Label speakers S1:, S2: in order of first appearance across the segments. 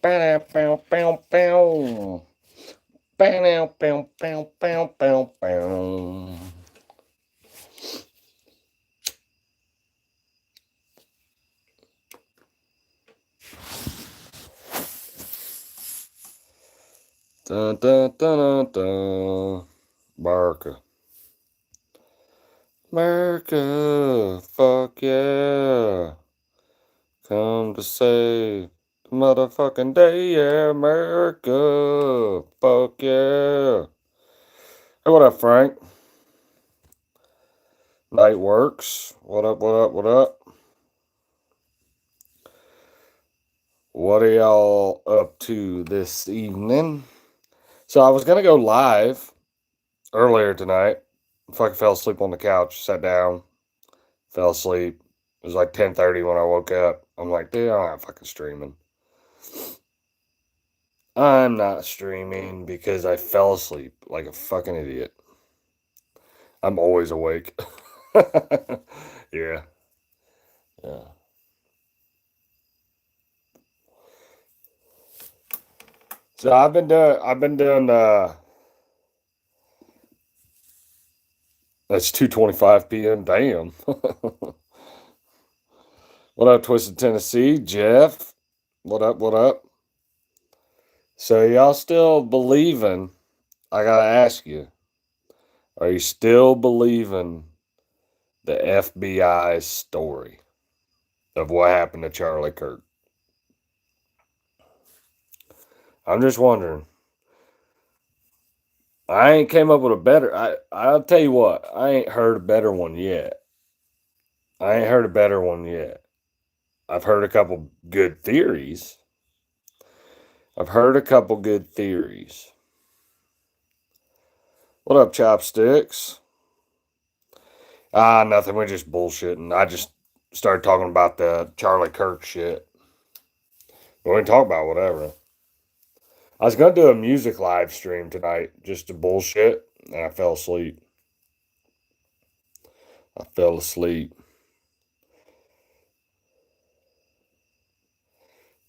S1: Bow, bow, bow, bow. Bow, bow, bow, bow, bow, bow. Dun, dun, dun, dun, dun. America. America, fuck yeah. Come to save the motherfucking day, yeah, America. Fuck yeah. Hey, what up, Frank? Night works. What up, what up, what up? What are y'all up to this evening? So I was gonna go live earlier tonight. Fucking fell asleep on the couch, sat down, fell asleep. It was like 10:30 when I woke up. I'm like, dude, I'm not fucking streaming. I'm not streaming because I fell asleep like a fucking idiot. I'm always awake. Yeah. Yeah. So I've been doing that's 2:25 p.m. Damn. What up, Twisted Tennessee? Jeff? What up, what up? So y'all still believing, I gotta ask you, are you still believing the FBI's story of what happened to Charlie Kirk? I'm just wondering. I ain't came up with a better. I'll tell you what. I ain't heard a better one yet. I ain't heard a better one yet. I've heard a couple good theories. I've heard a couple good theories. What up, chopsticks? Nothing. We're just bullshitting. I just started talking about the Charlie Kirk shit. We can talk about whatever. I was gonna do a music live stream tonight, just to bullshit, and I fell asleep. I fell asleep.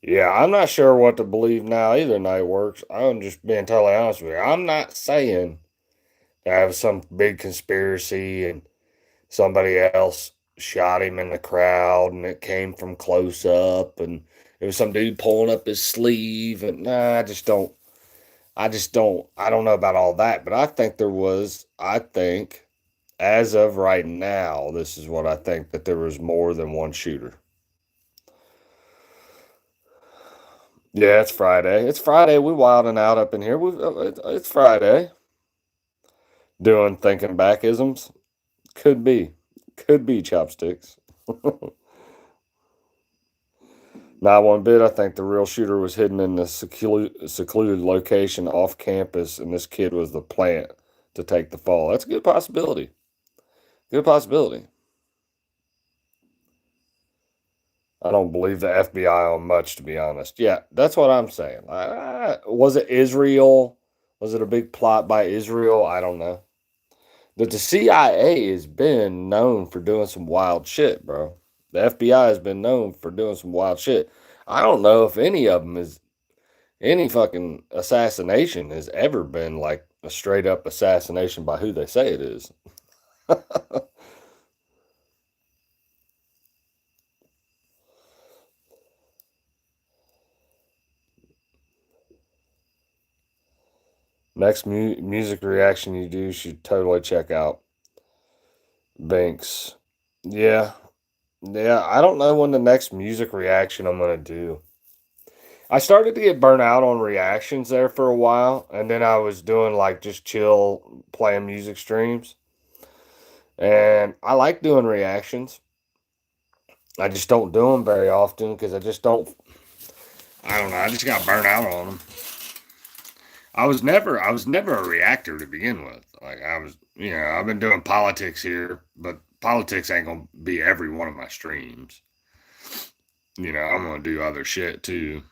S1: Yeah, I'm not sure what to believe now either, Nightworks. I'm just being totally honest with you. I'm not saying I have some big conspiracy and somebody else shot him in the crowd and it came from close up and it was some dude pulling up his sleeve and nah, I don't know about all that, but I think as of right now, this is what I think, that there was more than one shooter. Yeah, it's Friday. It's Friday. We wilding out up in here. It's Friday. Doing thinking backisms. Could be. Could be chopsticks. Not one bit. I think the real shooter was hidden in a secluded location off campus, and this kid was the plant to take the fall. That's a good possibility. Good possibility. I don't believe the FBI on much, to be honest. Yeah, that's what I'm saying. Was it Israel? Was it a big plot by Israel? I don't know. But the CIA has been known for doing some wild shit, bro. The FBI has been known for doing some wild shit. I don't know if any of them is any fucking assassination has ever been like a straight up assassination by who they say it is. Next music reaction you do, you should totally check out Banks. Yeah, yeah. I don't know when the next music reaction I'm gonna do. I started to get burnt out on reactions there for a while, and then I was doing like just chill playing music streams. And I like doing reactions. I just don't do them very often because I don't know, I just got burnt out on them. I was never a reactor to begin with. Like I've been doing politics here, but politics ain't gonna be every one of my streams. I'm gonna do other shit too.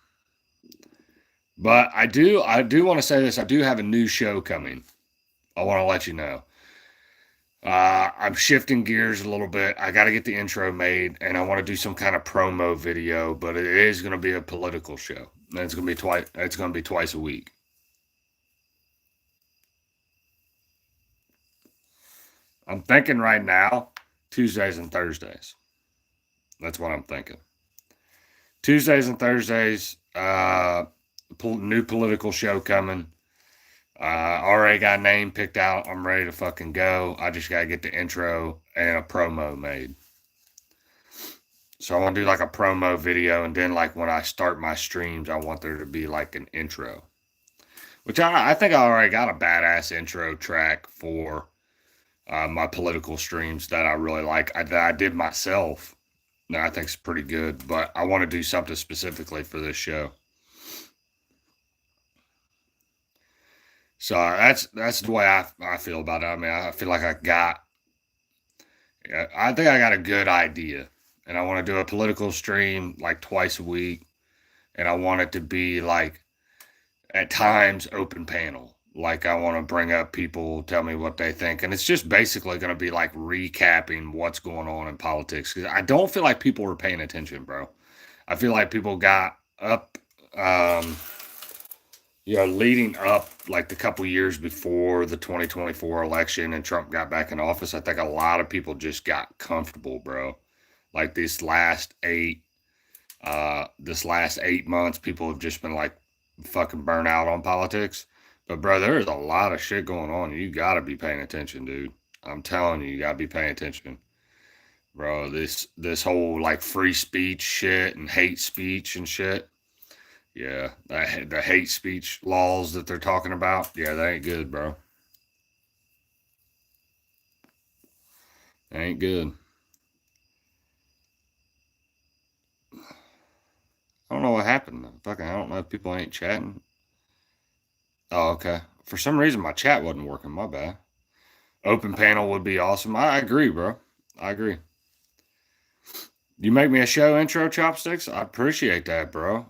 S1: But I do want to say this. I do have a new show coming. I want to let you know. I'm shifting gears a little bit. I got to get the intro made, and I want to do some kind of promo video, but it is going to be a political show. And it's gonna be twice. It's gonna be twice a week. I'm thinking right now, Tuesdays and Thursdays. That's what I'm thinking. Tuesdays and Thursdays. New political show coming. Already got a name picked out. I'm ready to fucking go. I just gotta get the intro and a promo made. So I want to do like a promo video, and then like when I start my streams, I want there to be like an intro. Which I think I already got a badass intro track for my political streams that I really like. That I did myself. That I think is pretty good. But I want to do something specifically for this show. So that's the way I feel about it. I mean, I feel like I think I got a good idea, and I want to do a political stream like twice a week, and I want it to be like at times open panel. Like I want to bring up people, tell me what they think, and it's just basically going to be like recapping what's going on in politics. Because I don't feel like people are paying attention, bro. I feel like people got up. Leading up like the couple years before the 2024 election and Trump got back in office, I think a lot of people just got comfortable, bro. Like this last 8 months, people have just been like fucking burnt out on politics. But bro, there's a lot of shit going on. You gotta be paying attention, dude. I'm telling you, you gotta be paying attention, bro. This whole like free speech shit and hate speech and shit. Yeah, the hate speech laws that they're talking about. Yeah, they ain't good, bro. They ain't good. I don't know what happened. Fucking, I don't know if people ain't chatting. Oh, okay. For some reason, my chat wasn't working. My bad. Open panel would be awesome. I agree, bro. I agree. You make me a show intro, Chopsticks? I appreciate that, bro.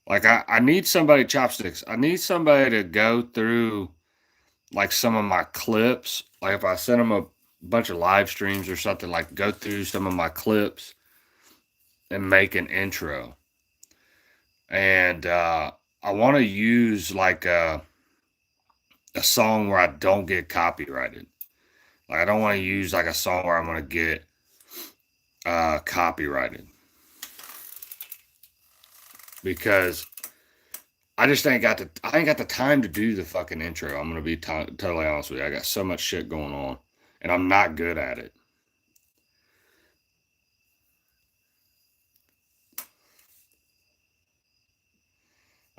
S1: Like, I need somebody, Chopsticks. I need somebody to go through, like, some of my clips. Like, if I send them a bunch of live streams or something, like, go through some of my clips and make an intro. And I want to use, like, a song where I don't get copyrighted. Like, I don't want to use, like, a song where I'm going to get copyrighted. Because I just ain't got the time to do the fucking intro. I'm gonna be totally honest with you. I got so much shit going on, and I'm not good at it.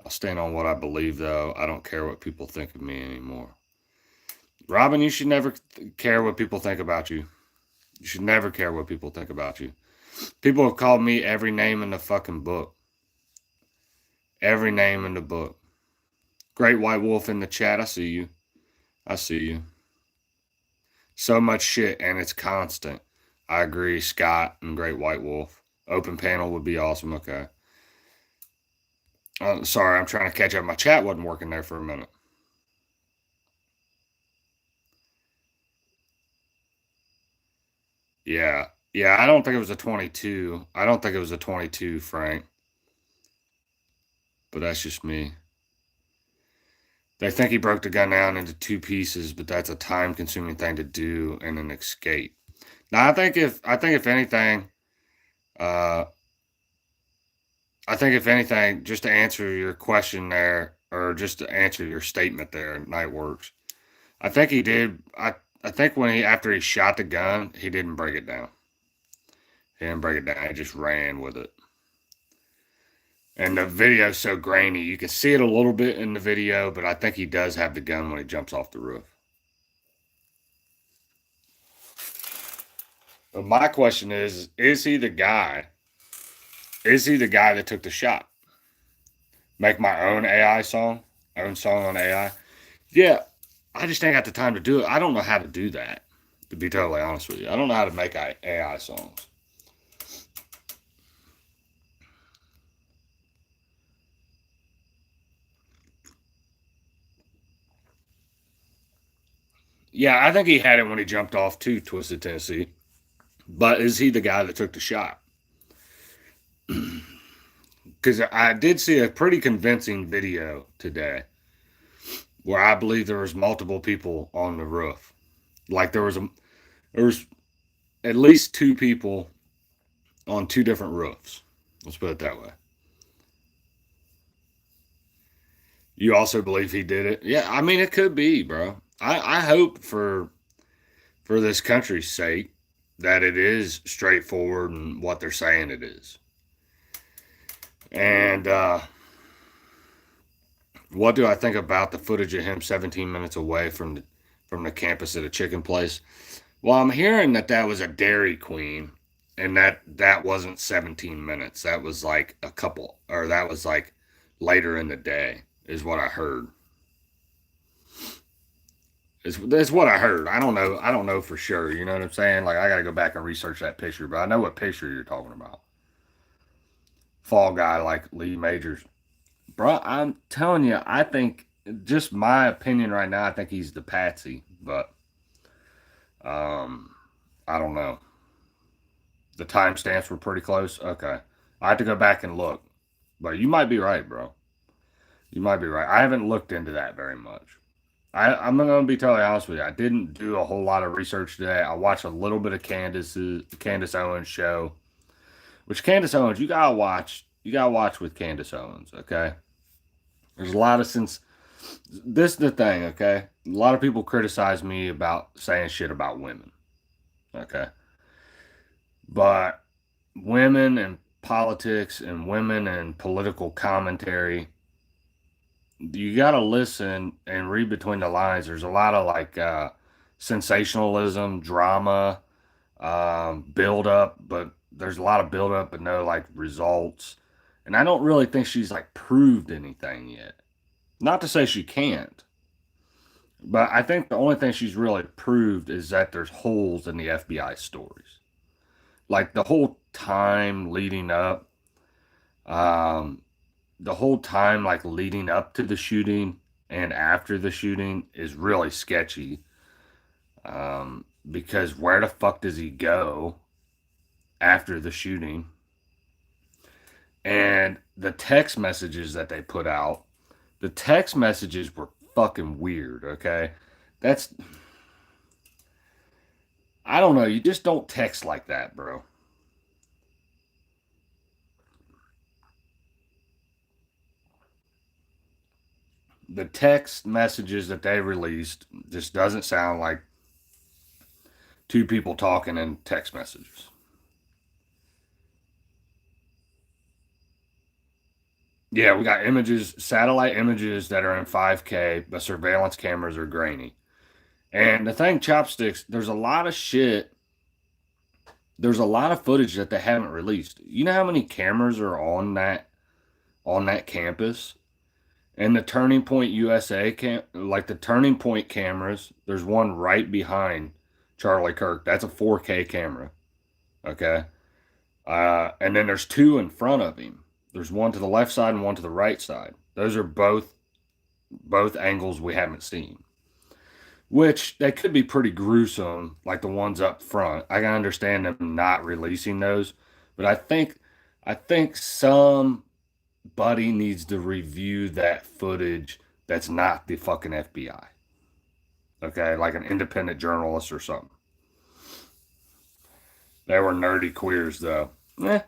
S1: I'll stand on what I believe, though. I don't care what people think of me anymore. Robin, you should never care what people think about you. You should never care what people think about you. People have called me every name in the fucking book. Every name in the book. Great White Wolf in the chat. I see you. I see you. So much shit, and it's constant. I agree, Scott and Great White Wolf. Open panel would be awesome. Okay. Sorry, I'm trying to catch up. My chat wasn't working there for a minute. Yeah. Yeah, I don't think it was a 22. I don't think it was a 22, Frank. But that's just me. They think he broke the gun down into two pieces, but that's a time-consuming thing to do and an escape. Now, I think if anything, uh, just to answer your question there, or just to answer your statement there, Nightworks, I think he did. I think after he shot the gun, he didn't break it down. He didn't break it down. He just ran with it. And the video's so grainy, you can see it a little bit in the video, but I think he does have the gun when he jumps off the roof. But my question is he the guy? Is he the guy that took the shot? Make my own AI song? Own song on AI? Yeah, I just ain't got the time to do it. I don't know how to do that, to be totally honest with you. I don't know how to make AI songs. Yeah, I think he had it when he jumped off to Twisted Tennessee. But is he the guy that took the shot? because I did see a pretty convincing video today where I believe there was multiple people on the roof. Like there was at least two people on two different roofs. Let's put it that way. You also believe he did it? Yeah, I mean it could be, bro. I hope for this country's sake that it is straightforward and what they're saying it is. And what do I think about the footage of him 17 minutes away from the campus at a chicken place? Well, I'm hearing that that was a Dairy Queen, and that wasn't 17 minutes. That was like a couple, or that was like later in the day, is what I heard. Is what I heard. I don't know. I don't know for sure. You know what I'm saying? Like I got to go back and research that picture, but I know what picture you're talking about. Fall guy like Lee Majors, bro. I'm telling you, I think just my opinion right now. I think he's the patsy, but um, I don't know. The timestamps were pretty close. Okay, I have to go back and look, but you might be right, bro. You might be right. I haven't looked into that very much. I'm going to be totally honest with you. I didn't do a whole lot of research today. I watched a little bit of Candace Owens show, which Candace Owens you gotta watch. You gotta watch with Candace Owens. Okay, there's a lot of since this is the thing. Okay, a lot of people criticize me about saying shit about women. Okay, but women and politics and women and political commentary, you got to listen and read between the lines. There's a lot of like sensationalism, drama, build up, but there's a lot of build up but no like results. And I don't really think she's like proved anything yet. Not to say she can't, but I think the only thing she's really proved is that there's holes in the FBI stories. Like the whole time leading up, um, the whole time like leading up to the shooting and after the shooting is really sketchy. Because where the fuck does he go after the shooting? And the text messages that they put out, the text messages were fucking weird. Okay, that's I don't know. You just don't text like that, bro. The text messages that they released just doesn't sound like two people talking in text messages. Yeah, we got images, satellite images that are in 5K, but surveillance cameras are grainy. And the thing, chopsticks, there's a lot of shit. There's a lot of footage that they haven't released. You know how many cameras are on that campus? And the Turning Point USA like the Turning Point cameras, there's one right behind Charlie Kirk. That's a 4K camera. Okay. And then there's two in front of him. There's one to the left side and one to the right side. Those are both angles we haven't seen. Which they could be pretty gruesome, like the ones up front. I can understand them not releasing those, but I think somebody needs to review that footage that's not the fucking FBI. Okay, like an independent journalist or something. They were nerdy queers though. Eh.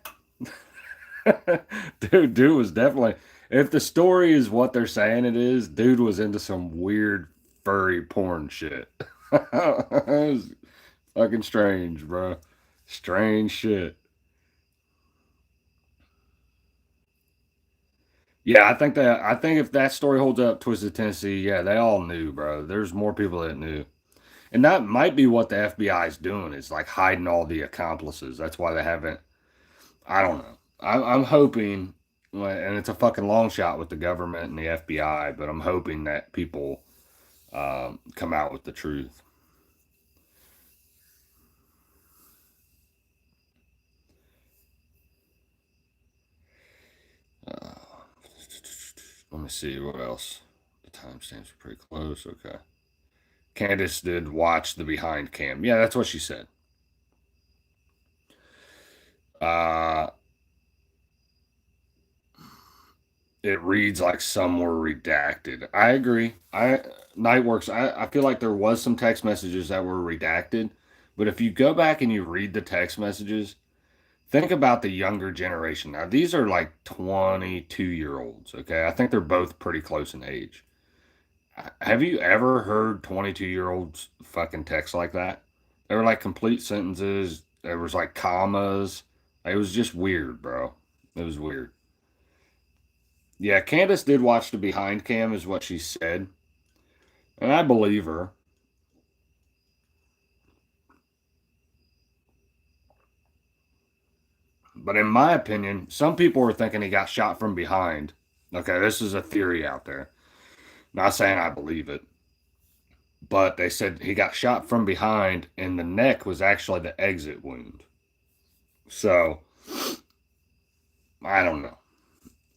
S1: Dude was definitely. If the story is what they're saying it is, dude was into some weird furry porn shit. It was fucking strange, bro. Strange shit. Yeah, I think if that story holds up, Twisted Tennessee, yeah, they all knew, bro. There's more people that knew. And that might be what the FBI is doing, is like hiding all the accomplices. That's why they haven't. I don't know. I'm hoping, and it's a fucking long shot with the government and the FBI, but I'm hoping that people come out with the truth. Uh, Let me see what else. The timestamps are pretty close. Okay. Candace did watch the behind cam. Yeah, that's what she said. Uh, it reads like some were redacted. I agree. Nightworks, I feel like there was some text messages that were redacted, but if you go back and you read the text messages, think about the younger generation. Now, these are like 22-year-olds, okay? I think they're both pretty close in age. Have you ever heard 22-year-olds fucking text like that? They were like complete sentences. There was like commas. It was just weird, bro. It was weird. Yeah, Candace did watch the behind cam, is what she said. And I believe her. But in my opinion, some people were thinking he got shot from behind. Okay, this is a theory out there. Not saying I believe it. But they said he got shot from behind and the neck was actually the exit wound. So I don't know.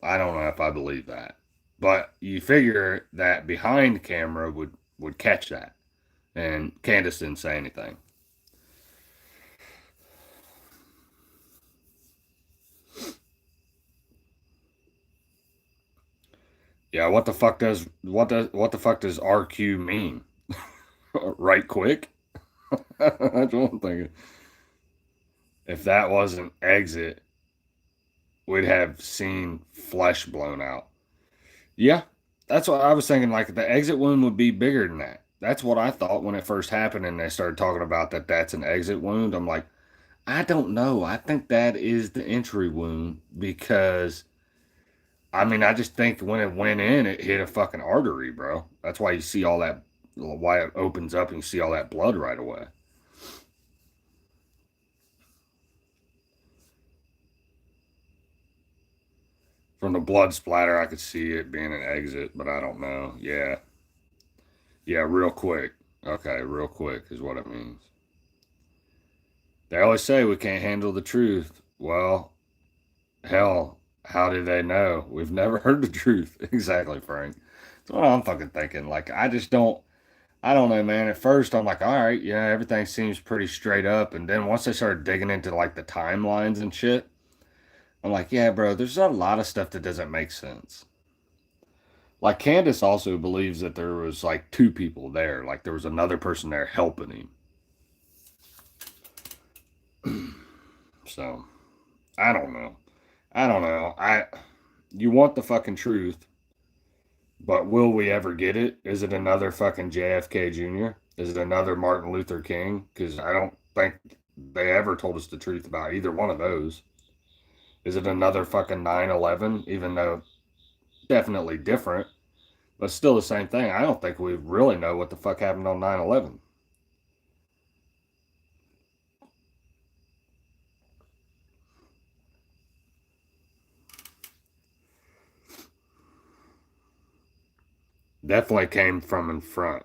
S1: I don't know if I believe that. But you figure that behind camera would catch that. And Candace didn't say anything. Yeah, what the fuck does RQ mean? Right quick? That's what I'm thinking. If that wasn't exit, we'd have seen flesh blown out. Yeah, that's what I was thinking. Like the exit wound would be bigger than that. That's what I thought when it first happened, and they started talking about that. That's an exit wound. I'm like, I don't know. I think that is the entry wound because I mean, I just think when it went in, it hit a fucking artery, bro. That's why you see all that. Why it opens up and you see all that blood right away. From the blood splatter, I could see it being an exit, but I don't know. Yeah. Yeah, real quick. Okay, real quick is what it means. They always say we can't handle the truth. Well, hell, how do they know? We've never heard the truth. Exactly, Frank. That's what I'm fucking thinking. Like, I don't know, man. At first, I'm like, all right, yeah, everything seems pretty straight up. And then once they started digging into like the timelines and shit, I'm like, yeah, bro, there's a lot of stuff that doesn't make sense. Like Candace also believes that there was like two people there, like there was another person there helping him. So I don't know. I don't know. You want the fucking truth, but will we ever get it? Is it another fucking JFK Jr.? Is it another Martin Luther King? Because I don't think they ever told us the truth about either one of those. Is it another fucking 9/11? Even though definitely different, but still the same thing. I don't think we really know what the fuck happened on 9/11. Definitely came from in front.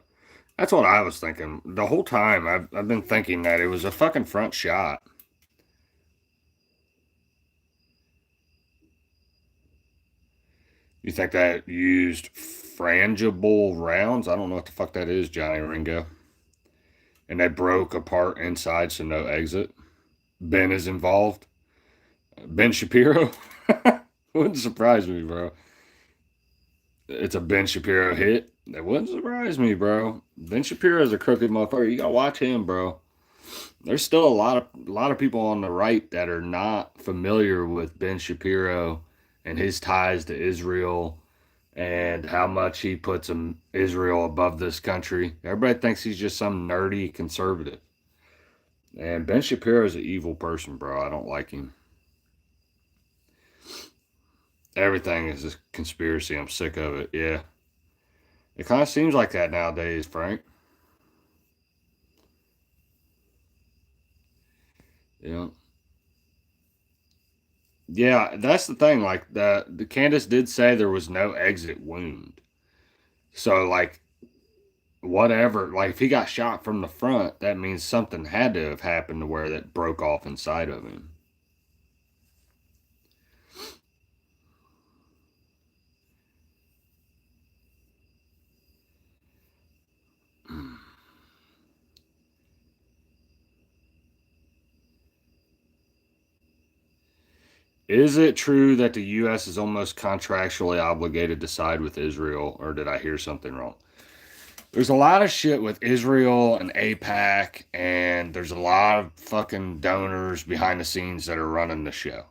S1: That's what I was thinking. The whole time I've been thinking that it was a fucking front shot. You think that used frangible rounds? I don't know what the fuck that is, Johnny Ringo. And they broke apart inside, so no exit. Ben is involved. Ben Shapiro? Wouldn't surprise me, bro. It's a Ben Shapiro hit. That wouldn't surprise me, bro. Ben Shapiro's a crooked motherfucker. You gotta watch him, bro. There's still a lot of people on the right that are not familiar with Ben Shapiro and his ties to Israel and how much he puts Israel above this country. Everybody thinks he's just some nerdy conservative. And Ben Shapiro is an evil person, bro. I don't like him. Everything is a conspiracy. I'm sick of it. Yeah. It kind of seems like that nowadays, Frank. Yeah. Yeah, that's the thing. Like the Candace did say there was no exit wound. So like whatever, like if he got shot from the front, that means something had to have happened to where that broke off inside of him. Is it true that the U.S. is almost contractually obligated to side with Israel, or did I hear something wrong? There's a lot of shit with Israel and APAC, and there's a lot of fucking donors behind the scenes that are running the show.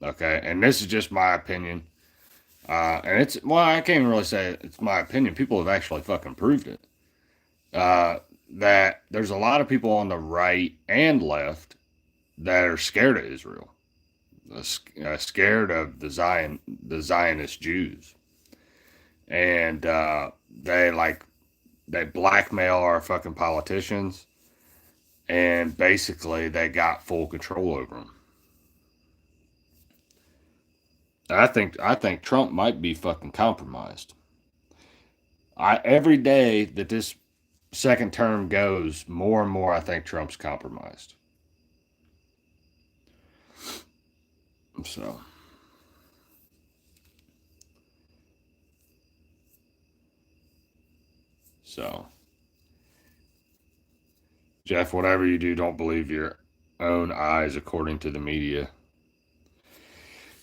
S1: Okay, and this is just my opinion. And it's, well, I can't even really say it's my opinion. People have actually fucking proved it. Uh, that there's a lot of people on the right and left that are scared of Israel, scared of the Zionist Jews, and they blackmail our fucking politicians, and basically they got full control over them. I think Trump might be fucking compromised. Every day that this second term goes, more and more I think Trump's compromised. So, so Jeff, whatever you do, don't believe your own eyes, according to the media.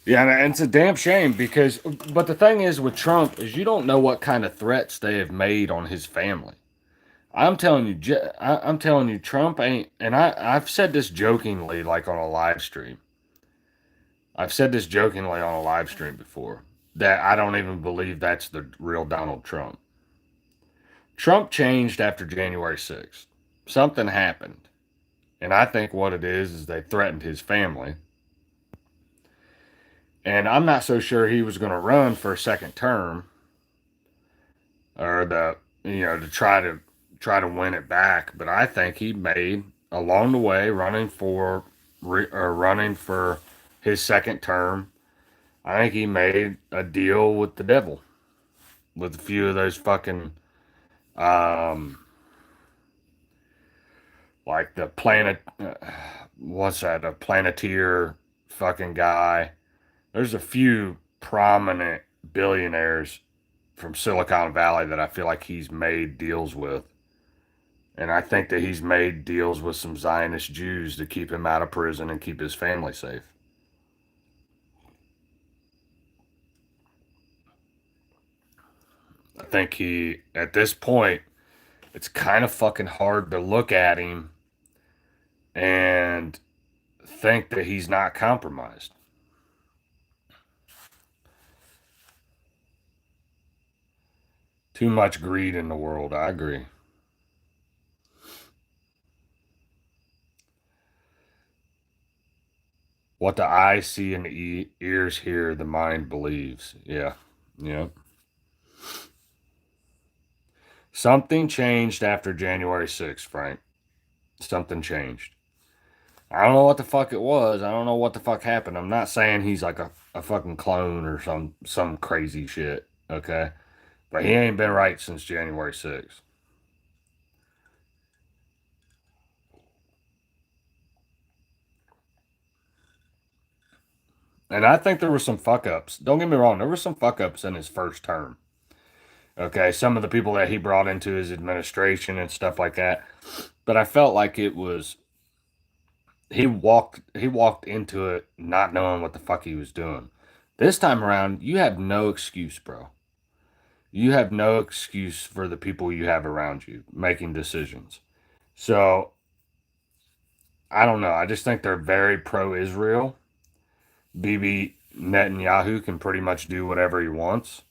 S1: Yeah, and it's a damn shame because, but the thing is with Trump is you don't know what kind of threats they have made on his family. I'm telling you, Trump ain't, and I've said this jokingly, like on a live stream. I've said this jokingly on a live stream before that I don't even believe that's the real Donald Trump. Trump changed after January 6th. Something happened. And I think what it is they threatened his family. And I'm not so sure he was going to run for a second term or to try to win it back, but I think he made along the way running for his second term. I think he made a deal with the devil with a few of those fucking um like the planet what's that, a planeteer fucking guy. There's a few prominent billionaires from Silicon Valley that I feel like he's made deals with. And I think that he's made deals with some Zionist Jews to keep him out of prison and keep his family safe. I think at this point, it's kind of fucking hard to look at him and think that he's not compromised. Too much greed in the world. I agree. What the eyes see and the ears hear, the mind believes. Yeah. Yeah. Something changed after January 6th, Frank. Something changed. I don't know what the fuck it was. I don't know what the fuck happened. I'm not saying he's like a fucking clone or some crazy shit. Okay. But he ain't been right since January 6th. And I think there were some fuck ups. Don't get me wrong, there were some fuck ups in his first term. Okay. Some of the people that he brought into his administration and stuff like that. But I felt like it was he walked into it not knowing what the fuck he was doing. This time around, you have no excuse, bro. You have no excuse for the people you have around you making decisions. So I don't know. I just think they're very pro Israel. Bibi Netanyahu can pretty much do whatever he wants,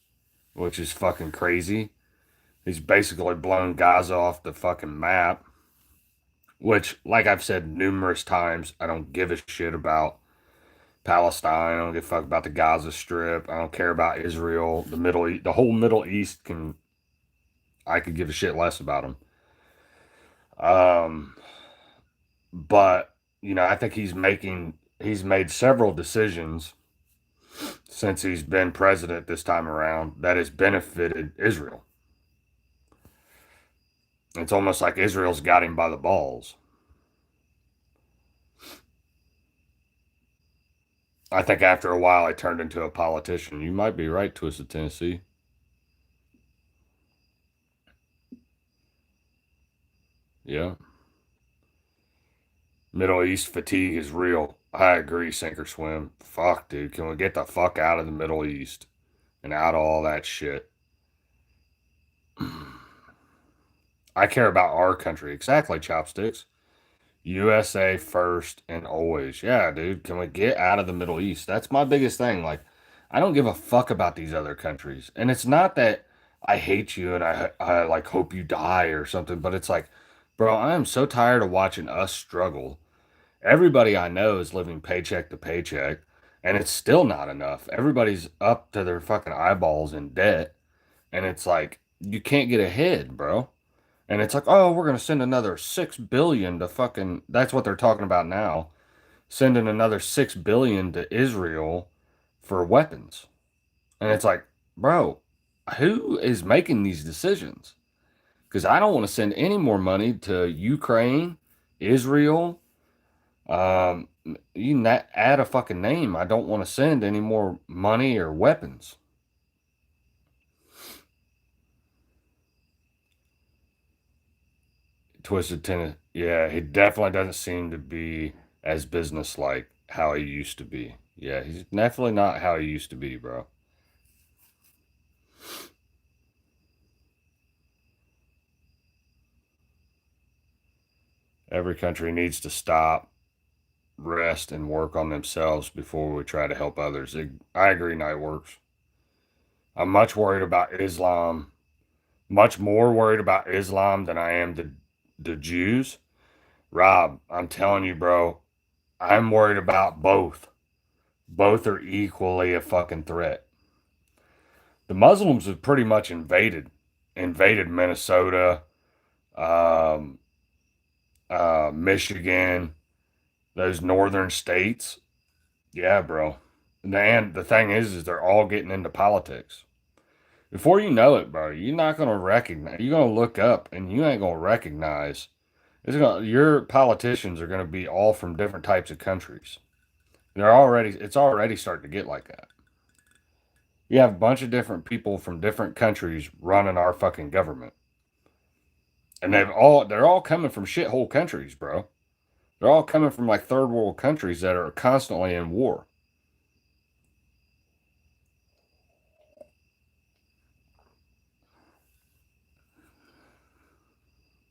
S1: which is fucking crazy. He's basically blown Gaza off the fucking map, which, like I've said numerous times, I don't give a shit about Palestine. I don't give a fuck about the Gaza Strip. I don't care about Israel. The whole Middle East can. I could give a shit less about them. Um, but I think he's made several decisions since he's been president this time around that has benefited Israel. It's almost like Israel's got him by the balls. I think after a while, I turned into a politician. You might be right, Twisted Tennessee. Yeah. Middle East fatigue is real. I agree, sink or swim. Fuck, dude. Can we get the fuck out of the Middle East and out of all that shit? I care about our country. Exactly, chopsticks. USA first and always. Yeah, dude. Can we get out of the Middle East? That's my biggest thing. Like, I don't give a fuck about these other countries. And it's not that I hate you and I like hope you die or something, but it's like, bro, I am so tired of watching us struggle. Everybody I know is living paycheck to paycheck, and it's still not enough. Everybody's up to their fucking eyeballs in debt, and it's like you can't get ahead, bro. And it's like, oh, we're gonna send another 6 billion to fucking. That's what they're talking about now. Sending another 6 billion to Israel for weapons, and it's like, bro, who is making these decisions? Because I don't want to send any more money to Ukraine, Israel. Um, you add a fucking name. I don't want to send any more money or weapons. Twisted tennis. Yeah, he definitely doesn't seem to be as businesslike how he used to be. Yeah, he's definitely not how he used to be, bro. Every country needs to stop, rest, and work on themselves before we try to help others. I agree, Night Works. I'm much worried about Islam, much more worried about Islam than I am the Jews. Rob, I'm telling you, bro, I'm worried about both. Both are equally a fucking threat. The Muslims have pretty much invaded Minnesota, um, Michigan, those northern states. Yeah, bro. And the thing is they're all getting into politics. Before you know it, bro, you're not gonna recognize. You're gonna look up, and you ain't gonna recognize. Your politicians are gonna be all from different types of countries. It's already starting to get like that. You have a bunch of different people from different countries running our fucking government. And they're all coming from shithole countries, bro. They're all coming from like third world countries that are constantly in war.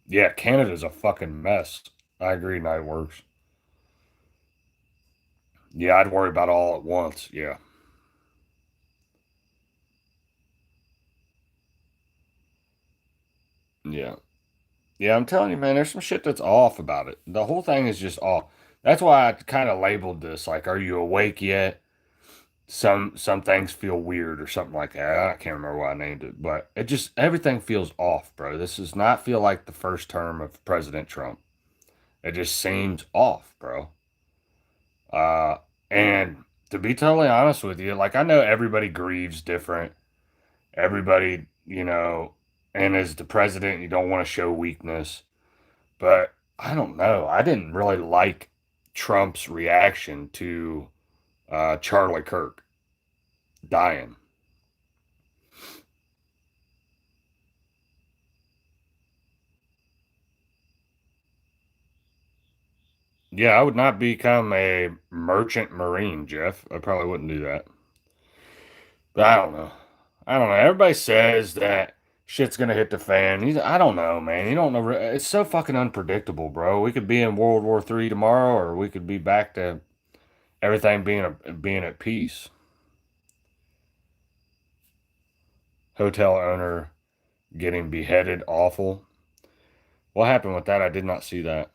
S1: Yeah, Canada's a fucking mess. I agree, Nightworks. Yeah, I'd worry about all at once. Yeah. Yeah. Yeah, I'm telling you, man, there's some shit that's off about it. The whole thing is just off. That's why I kind of labeled this like, are you awake yet? Some things feel weird or something like that. I can't remember why I named it, but it just everything feels off, bro. This does not feel like the first term of President Trump. It just seems off, bro. Uh, and to be totally honest with you, like I know everybody grieves different. Everybody, and as the president, you don't want to show weakness. But I don't know. I didn't really like Trump's reaction to Charlie Kirk dying. Yeah, I would not become a merchant marine, Jeff. I probably wouldn't do that. But I don't know. I don't know. Everybody says that shit's gonna hit the fan. I don't know, man. You don't know. It's so fucking unpredictable, bro. We could be in World War III tomorrow, or we could be back to everything being at peace. Hotel owner getting beheaded, awful. What happened with that? I did not see that.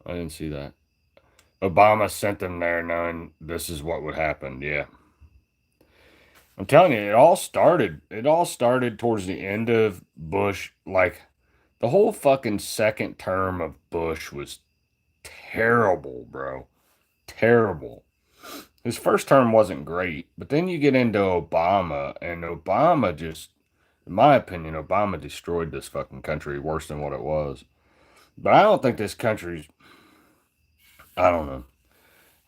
S1: I didn't see that. Obama sent them there knowing this is what would happen. Yeah. I'm telling you, it all started towards the end of Bush. Like the whole fucking second term of Bush was terrible, bro. Terrible. His first term wasn't great, but then you get into Obama, and Obama just, in my opinion, Obama destroyed this fucking country worse than what it was. But I don't think this country's, I don't know.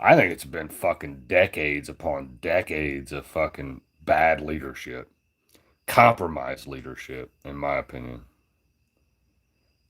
S1: I think it's been fucking decades upon decades of fucking bad leadership, compromised leadership, in my opinion.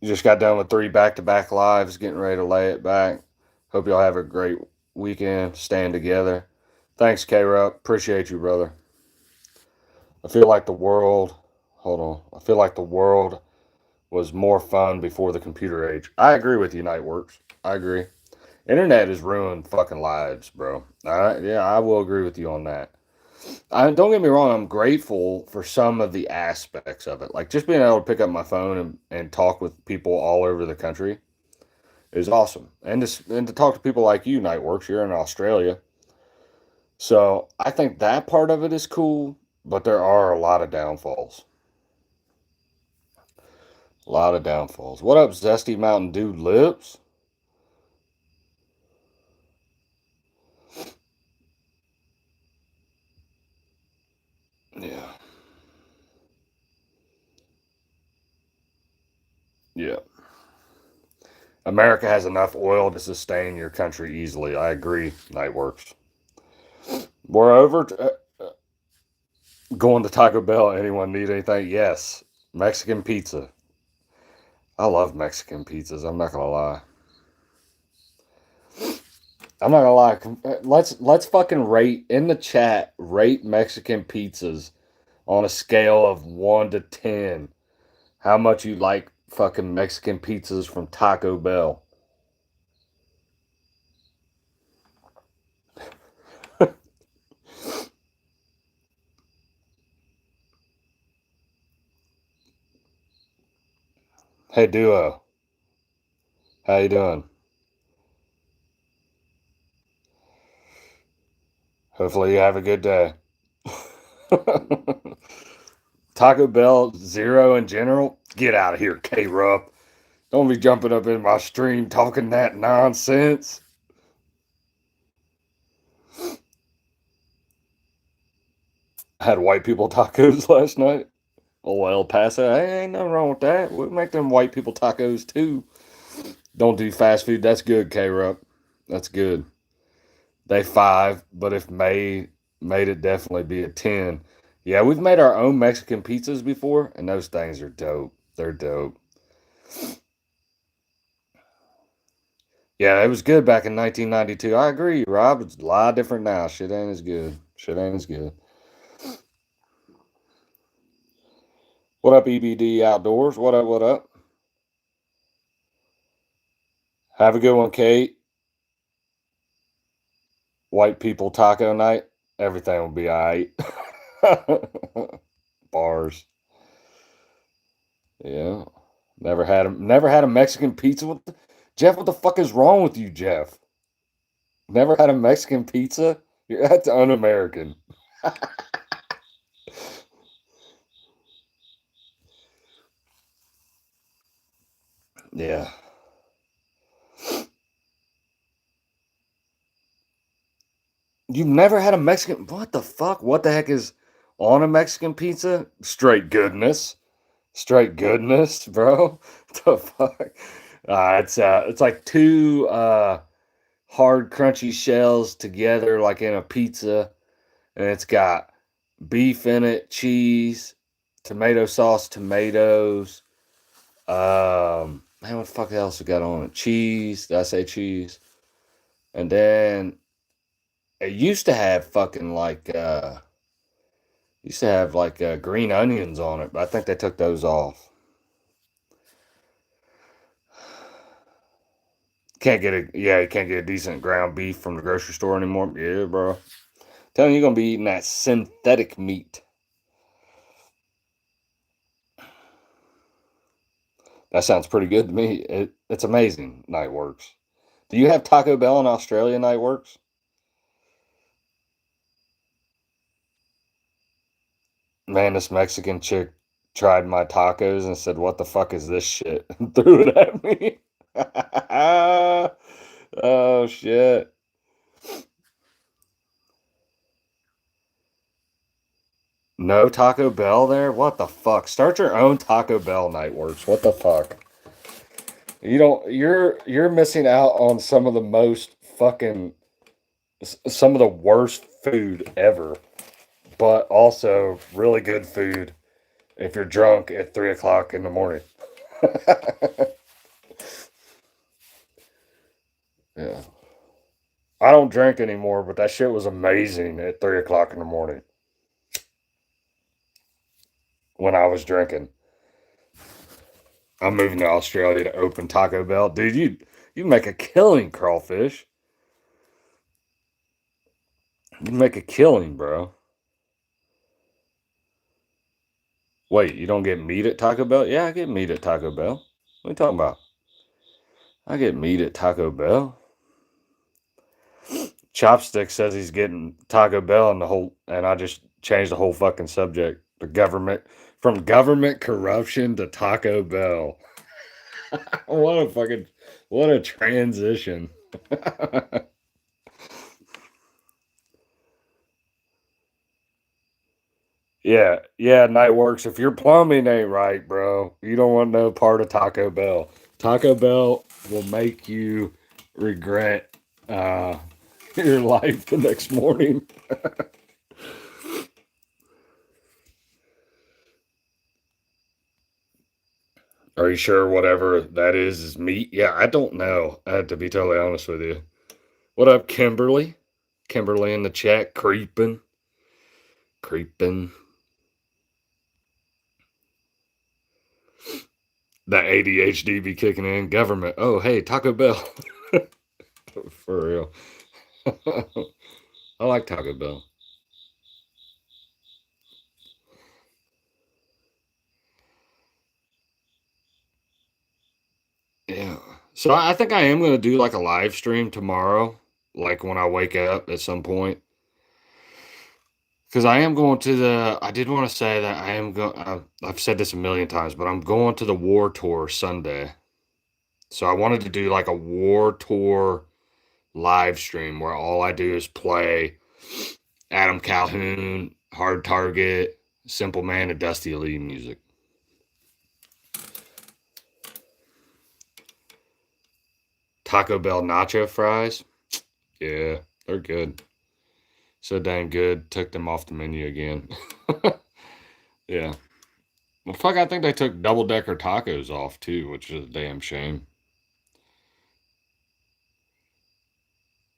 S1: You just got done with 3 back-to-back lives, getting ready to lay it back. Hope y'all have a great weekend. Staying together. Thanks, K-Rup. Appreciate you, brother. I feel like the world. Hold on. I feel like the world was more fun before the computer age. I agree with you, Nightworks. I agree. Internet has ruined fucking lives, bro. All right, yeah, I will agree with you on that. Don't get me wrong. I'm grateful for some of the aspects of it, like just being able to pick up my phone and talk with people all over the country is awesome, and to talk to people like you, Nightworks. You're in Australia, so I think that part of it is cool, but there are a lot of downfalls. A lot of downfalls. What up, Zesty Mountain Dew Lips? Yeah, yeah. America has enough oil to sustain your country easily. I agree, Nightworks. Moreover, going to Taco Bell, anyone need anything? Yes. Mexican pizza. I love Mexican pizzas. I'm not gonna lie. I'm not gonna lie. Let's fucking rate in the chat. Rate Mexican pizzas on a scale of 1 to 10. How much you like fucking Mexican pizzas from Taco Bell? Hey Duo, how you doing? Hopefully you have a good day. Taco Bell zero in general. Get out of here, K Rupp. Don't be jumping up in my stream talking that nonsense. I had white people tacos last night. Oh, El Paso. Hey, ain't nothing wrong with that. We make them white people tacos too. Don't do fast food. That's good, K Rupp. That's good. They 5, but if made it definitely be a 10. Yeah, we've made our own Mexican pizzas before, and those things are dope. They're dope. Yeah, it was good back in 1992. I agree, Rob. It's a lot different now. Shit ain't as good. Shit ain't as good. What up, EBD Outdoors? What up? What up? Have a good one, Kate. White people taco night. Everything will be all right. Bars. Yeah. Never had a Mexican pizza. Jeff, what the fuck is wrong with you, Jeff? Never had a Mexican pizza? That's un-American. Yeah. You've never had a Mexican. What the fuck? What the heck is on a Mexican pizza? Straight goodness. Straight goodness, bro. What the fuck? It's like two hard crunchy shells together like in a pizza, and it's got beef in it, cheese, tomato sauce, tomatoes. Man, what the fuck else we got on it? Cheese. Did I say cheese? And then it used to have like green onions on it, but I think they took those off. You can't get a decent ground beef from the grocery store anymore. Yeah, bro. Telling you, you're gonna be eating that synthetic meat. That sounds pretty good to me. It's amazing. Nightworks. Do you have Taco Bell in Australia? Nightworks. Man, this Mexican chick tried my tacos and said, "What the fuck is this shit?" and threw it at me. Oh shit. No Taco Bell there? What the fuck? Start your own Taco Bell, Nightworks. What the fuck? You're missing out on some of the most fucking some of the worst food ever, but also really good food if you're drunk at 3 o'clock in the morning. I don't drink anymore, but that shit was amazing at 3 o'clock in the morning when I was drinking. I'm moving to Australia to open Taco Bell. Dude, you make a killing, crawfish. You make a killing, bro. Wait, you don't get meat at Taco Bell? Yeah, I get meat at Taco Bell. What are you talking about? I get meat at Taco Bell. Chopstick says he's getting Taco Bell and I just changed the whole fucking subject. The government from government corruption to Taco Bell. what a fucking what a transition. Yeah, yeah, night works. If your plumbing ain't right, bro, you don't want no part of Taco Bell. Taco Bell will make you regret uh, your life the next morning. Are you sure whatever that is meat? Yeah, I don't know. I have to be totally honest with you. What up, Kimberly? Kimberly in the chat, creeping, creeping. That ADHD be kicking in. Government. Oh, hey, Taco Bell. For real. I like Taco Bell. Yeah. So I think I am going to do like a live stream tomorrow, like when I wake up at some point. Because I am going to I did want to say that I am going, I've said this a million times, but I'm going to the War Tour Sunday. So I wanted to do like a War Tour live stream where all I do is play Adam Calhoun, Hard Target, Simple Man, and Dusty Lee music. Taco Bell nacho fries. Yeah, they're good. So dang good. Took them off the menu again. Yeah. Well, fuck, I think they took double decker tacos off too, which is a damn shame.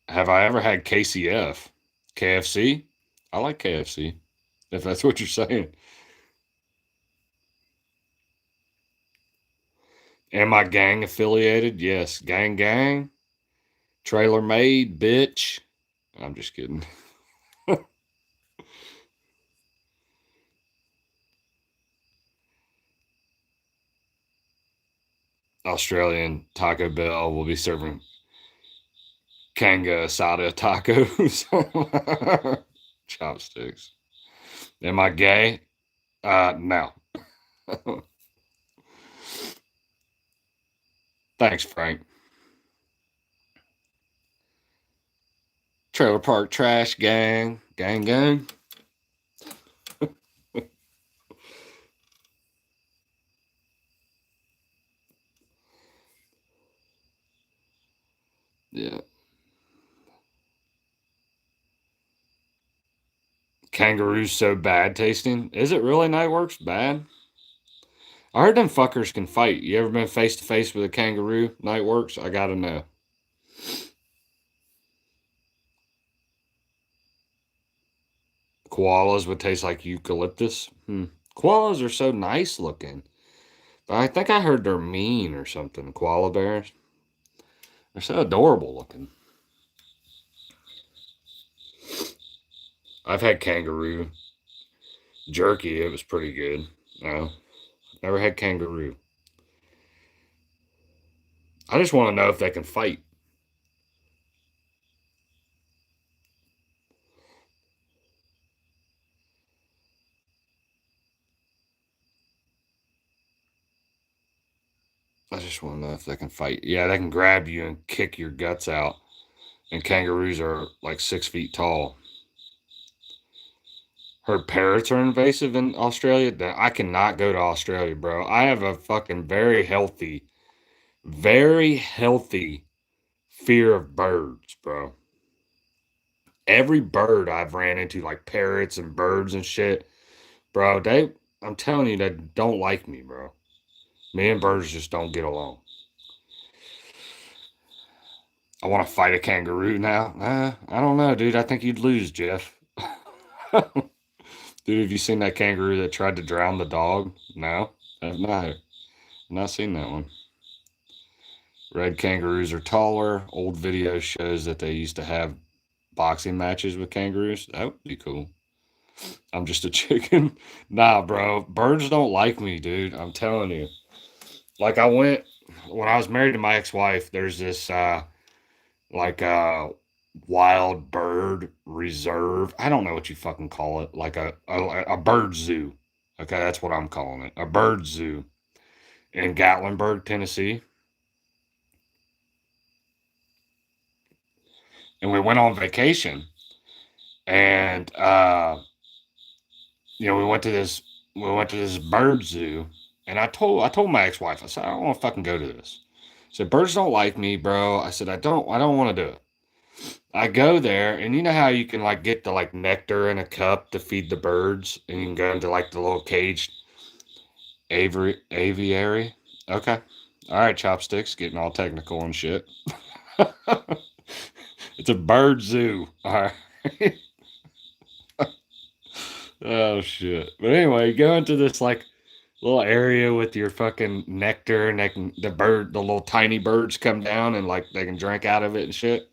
S1: Have I ever had KCF? KFC? I like KFC, if that's what you're saying. Am I gang affiliated? Yes. Gang, gang. Trailer made, bitch. I'm just kidding. Australian Taco Bell will be serving kanga asada tacos. Chopsticks. Am I gay? No. Thanks, Frank. Trailer Park Trash Gang. Gang, gang. Yeah. Kangaroo's so bad tasting. Is it really Nightworks bad? I heard them fuckers can fight. You ever been face to face with a kangaroo? Nightworks? I gotta know. Koalas would taste like eucalyptus. Koalas are so nice looking. But I think I heard they're mean or something. Koala bears. They're so adorable looking. I've had kangaroo jerky. It was pretty good. No, never had kangaroo. I just want to know if they can fight. I just want to know if they can fight. Yeah, they can grab you and kick your guts out. And kangaroos are like 6 feet tall. Heard parrots are invasive in Australia. I cannot go to Australia, bro. I have a fucking very healthy fear of birds, bro. Every bird I've ran into, like parrots and birds and shit, bro, I'm telling you, they don't like me, bro. Me and birds just don't get along. I want to fight a kangaroo now. I don't know, dude. I think you'd lose, Jeff. Dude, have you seen that kangaroo that tried to drown the dog? No, I've not seen that one. Red kangaroos are taller. Old video shows that they used to have boxing matches with kangaroos. That would be cool. I'm just a chicken. Nah, bro. Birds don't like me, dude. I'm telling you. Like I went when I was married to my ex-wife, there's this like wild bird reserve. I don't know what you fucking call it. Like a bird zoo. Okay, that's what I'm calling it. A bird zoo in Gatlinburg, Tennessee. And we went on vacation and we went to this bird zoo and I told my ex-wife, I said, I don't want to fucking go to this. I said, birds don't like me, bro. I said, I don't want to do it. I go there, and you know how you can like get the like nectar in a cup to feed the birds, and you can go into like the little caged aviary. Okay, all right, chopsticks, getting all technical and shit. It's a bird zoo. All right. Oh shit. But anyway, go into this like little area with your fucking nectar, and the little tiny birds come down and like they can drink out of it and shit.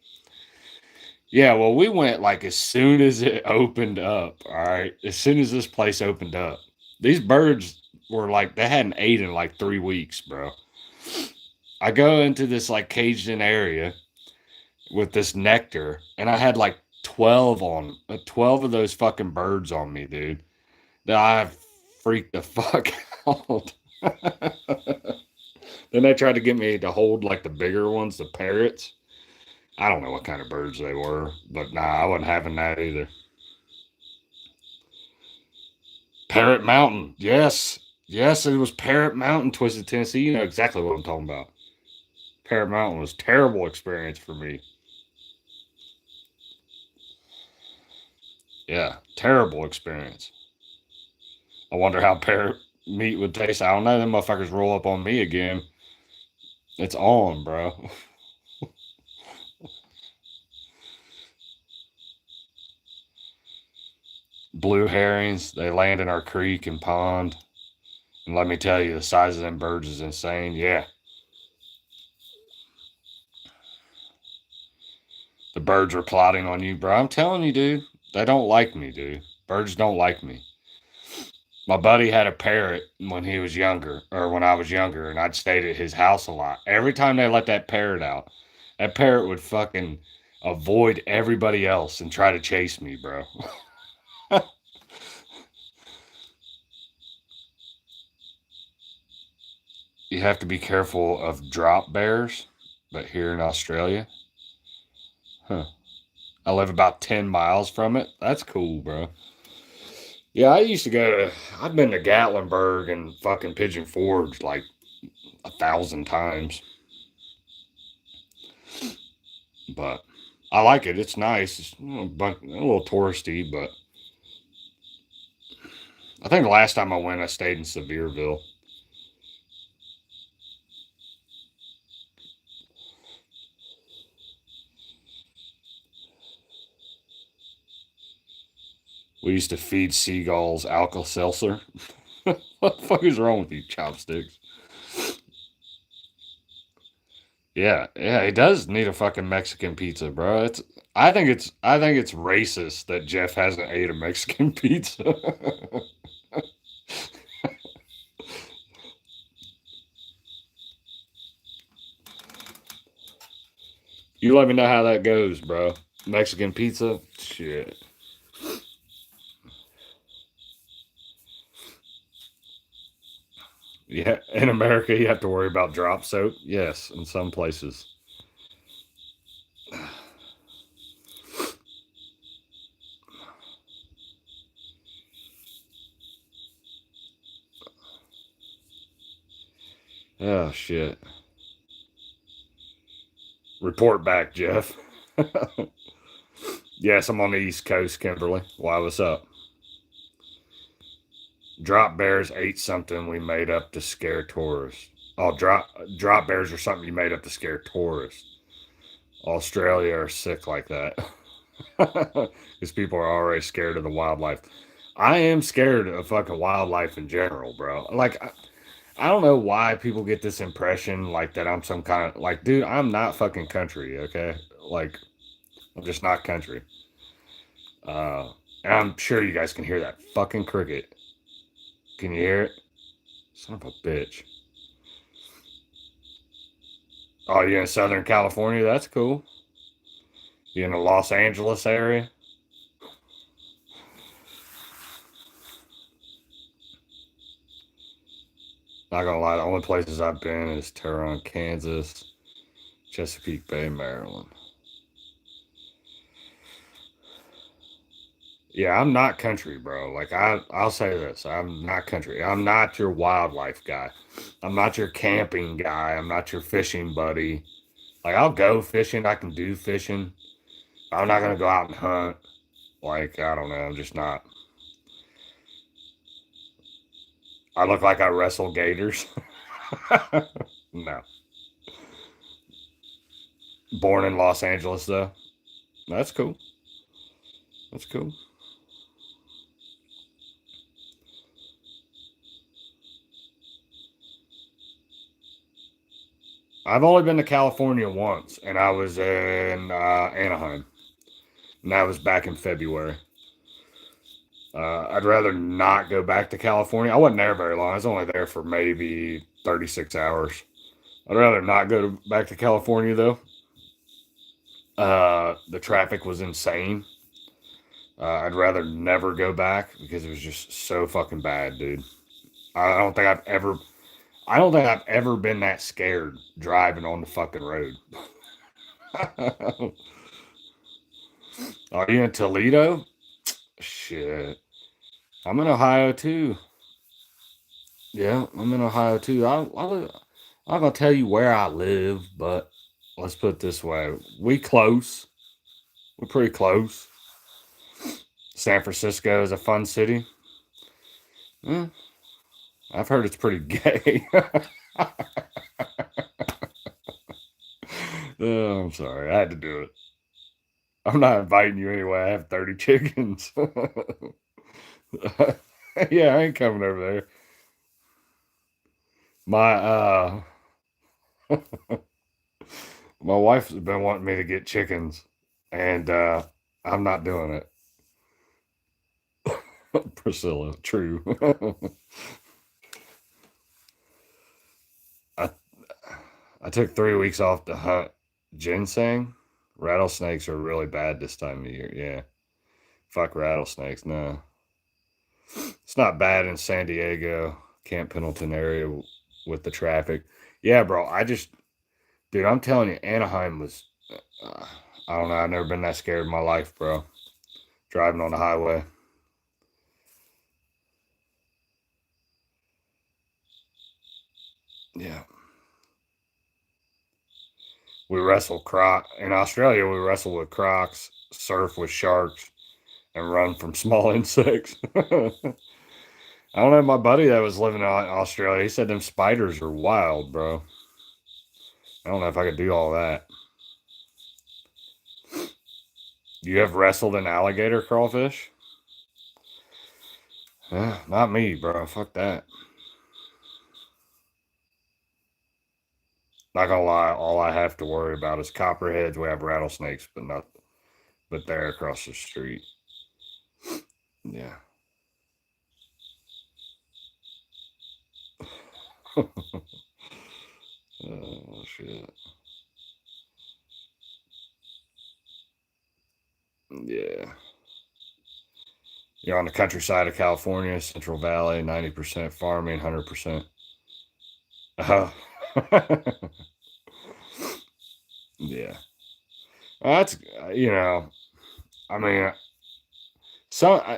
S1: Yeah, well, we went like as soon as it opened up. All right, as soon as this place opened up, these birds were like they hadn't ate in like 3 weeks, bro. I go into this like caged in area with this nectar, and I had like 12 of those fucking birds on me, dude. That I freaked the fuck out. Then they tried to get me to hold like the bigger ones, the parrots. I don't know what kind of birds they were, but nah, I wasn't having that either. Parrot Mountain. Yes. Yes, it was Parrot Mountain, Twisted Tennessee. You know exactly what I'm talking about. Parrot Mountain was a terrible experience for me. Yeah, terrible experience. I wonder how parrot meat would taste. I don't know. Them motherfuckers roll up on me again. It's on, bro. Blue herrings, they land in our creek and pond. And let me tell you, the size of them birds is insane. Yeah, the birds were plotting on you, bro. I'm telling you, dude. They don't like me, dude. Birds don't like me. My buddy had a parrot when he was younger, or when I was younger, and I'd stayed at his house a lot. Every time they let that parrot would fucking avoid everybody else and try to chase me, bro. You have to be careful of drop bears, but here in Australia, huh? I live about 10 miles from it. That's cool, bro. Yeah, I've been to Gatlinburg and fucking Pigeon Forge like 1,000 times, but I like it. It's nice. It's a little touristy, but I think the last time I went, I stayed in Sevierville. We used to feed seagulls Alka Seltzer. What the fuck is wrong with you, chopsticks? Yeah, yeah, he does need a fucking Mexican pizza, bro. I think it's racist that Jeff hasn't ate a Mexican pizza. You let me know how that goes, bro. Mexican pizza? Shit. Yeah, in America you have to worry about drop soap. Yes, in some places. Oh shit. Report back, Jeff. Yes, I'm on the East Coast, Kimberly. Why, what's up? Drop bears ate something we made up to scare tourists. Oh, drop bears are something you made up to scare tourists. Australia are sick like that. Because people are already scared of the wildlife. I am scared of fucking wildlife in general, bro. Like, I don't know why people get this impression like that I'm some kind of like, dude, I'm not fucking country, okay? Like, I'm just not country. Uh, and I'm sure you guys can hear that fucking cricket. Can you hear it? Son of a bitch. Oh, you're in Southern California? That's cool. You in the Los Angeles area? Not gonna lie, the only places I've been is Tehran, Kansas, Chesapeake Bay, Maryland. Yeah, I'm not country, bro. Like I'll say this. I'm not country. I'm not your wildlife guy. I'm not your camping guy. I'm not your fishing buddy. Like I'll go fishing. I can do fishing. I'm not gonna go out and hunt. Like, I don't know. I'm just not. I look like I wrestle gators. No. Born in Los Angeles though. That's cool. That's cool. I've only been to California once, and I was in Anaheim, and that was back in February. I'd rather not go back to California. I wasn't there very long. I was only there for maybe 36 hours. I'd rather not go back to California though. The traffic was insane. I'd rather never go back because it was just so fucking bad, dude. I don't think I've ever, I don't think I've ever been that scared driving on the fucking road. Are you in Toledo? Shit. I'm in Ohio too. Yeah, I'm in Ohio too. I'm not gonna tell you where I live, but let's put it this way: we close. We're pretty close. San Francisco is a fun city. Hmm, I've heard it's pretty gay. Oh, I'm sorry, I had to do it. I'm not inviting you anyway. I have 30 chickens. Yeah, I ain't coming over there. My my wife's been wanting me to get chickens, and I'm not doing it. Priscilla, true. I I took 3 weeks off to hunt ginseng. Rattlesnakes are really bad this time of year. Yeah, fuck rattlesnakes. No, it's not bad in San Diego, Camp Pendleton area with the traffic. Yeah, bro. Dude, I'm telling you, Anaheim was. Uh, I don't know. I've never been that scared in my life, bro. Driving on the highway. Yeah, we wrestle croc in Australia. We wrestle with crocs, surf with sharks, and run from small insects. I don't know. My buddy that was living in Australia, he said them spiders are wild, bro. I don't know if I could do all that. You have wrestled an alligator crawfish? Not me, bro. Fuck that. Not gonna lie, all I have to worry about is copperheads. We have rattlesnakes, but not, but they're across the street. Yeah. Oh shit. Yeah. You're on the countryside of California, Central Valley, 90% farming, 100%. Oh. Yeah. Well, that's, I mean,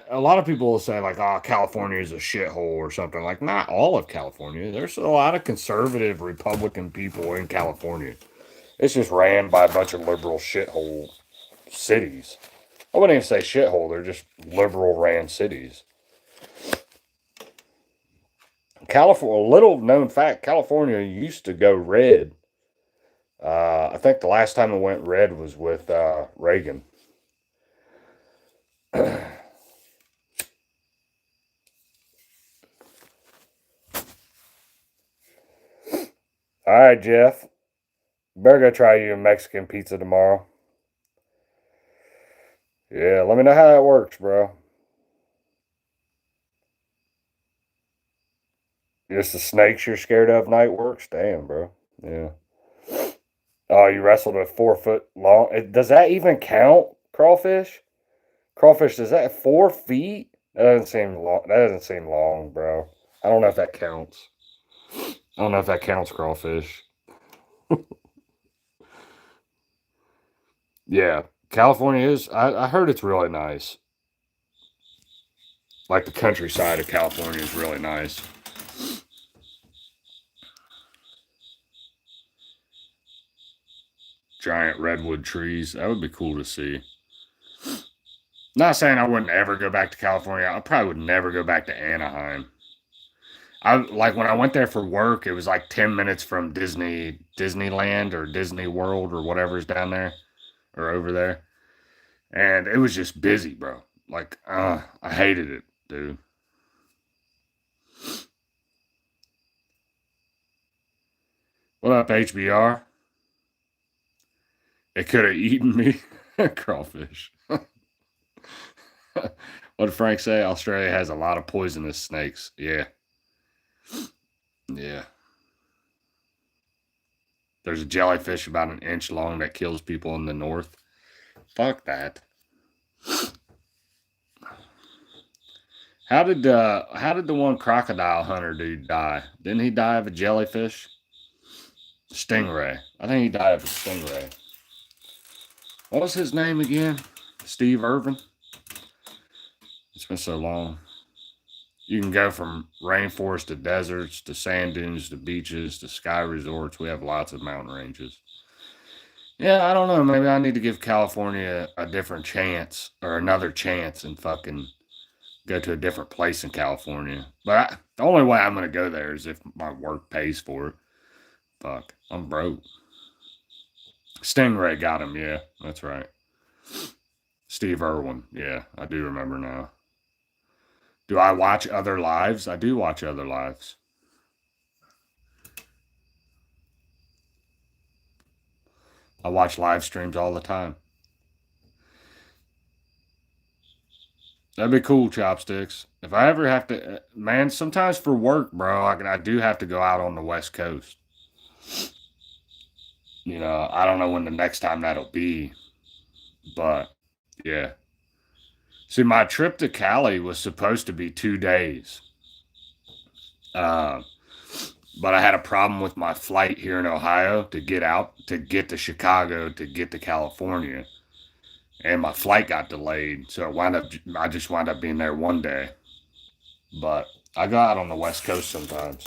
S1: a lot of people will say like, "Oh, California is a shithole" or something. Like, not all of California. There's a lot of conservative Republican people in California. It's just ran by a bunch of liberal shithole cities. I wouldn't even say shithole. They're just liberal ran cities. California, a little known fact: California used to go red I think the last time it went red was with Reagan. All right, Jeff. Better go try you a Mexican pizza tomorrow. Yeah, let me know how that works, bro. Just the snakes you're scared of night works? Damn, bro. Yeah. Oh, you wrestled a 4 foot long. Does that even count? Crawfish? Crawfish, does that 4 feet? That doesn't seem long. That doesn't seem long, bro. I don't know if that counts. I don't know if that counts, crawfish. Yeah, California is. I heard it's really nice. Like the countryside of California is really nice. Giant redwood trees. That would be cool to see. Not saying I wouldn't ever go back to California. I probably would never go back to Anaheim. I like when I went there for work. It was like 10 minutes from Disneyland or Disney World or whatever's down there or over there, and it was just busy, bro. Like, I hated it, dude. What up, HBR? It could have eaten me. Crawfish. What did Frank say? Australia has a lot of poisonous snakes. Yeah, yeah. There's a jellyfish about an inch long that kills people in the north. Fuck that. How did the one crocodile hunter dude die? Didn't he die of a jellyfish? Stingray. I think he died of a stingray. What was his name again? Steve Irvin? It's been so long. You can go from rainforest to deserts to sand dunes to beaches to ski resorts. We have lots of mountain ranges. Yeah, I don't know. Maybe I need to give California a different chance or another chance and fucking go to a different place in California. But the only way I'm going to go there is if my work pays for it. Fuck, I'm broke. Stingray got him. Yeah, that's right. Steve Irwin. Yeah, I do remember now. Do I watch other lives? I do watch other lives. I watch live streams all the time. That'd be cool, chopsticks. If I ever have to, man, sometimes for work, bro, I do have to go out on the West Coast. I don't know when the next time that'll be, but yeah. See, my trip to Cali was supposed to be 2 days, uh, but I had a problem with my flight here in Ohio to get out, to get to Chicago, to get to California, and my flight got delayed. So I just wound up being there one day, but I go out on the West Coast sometimes.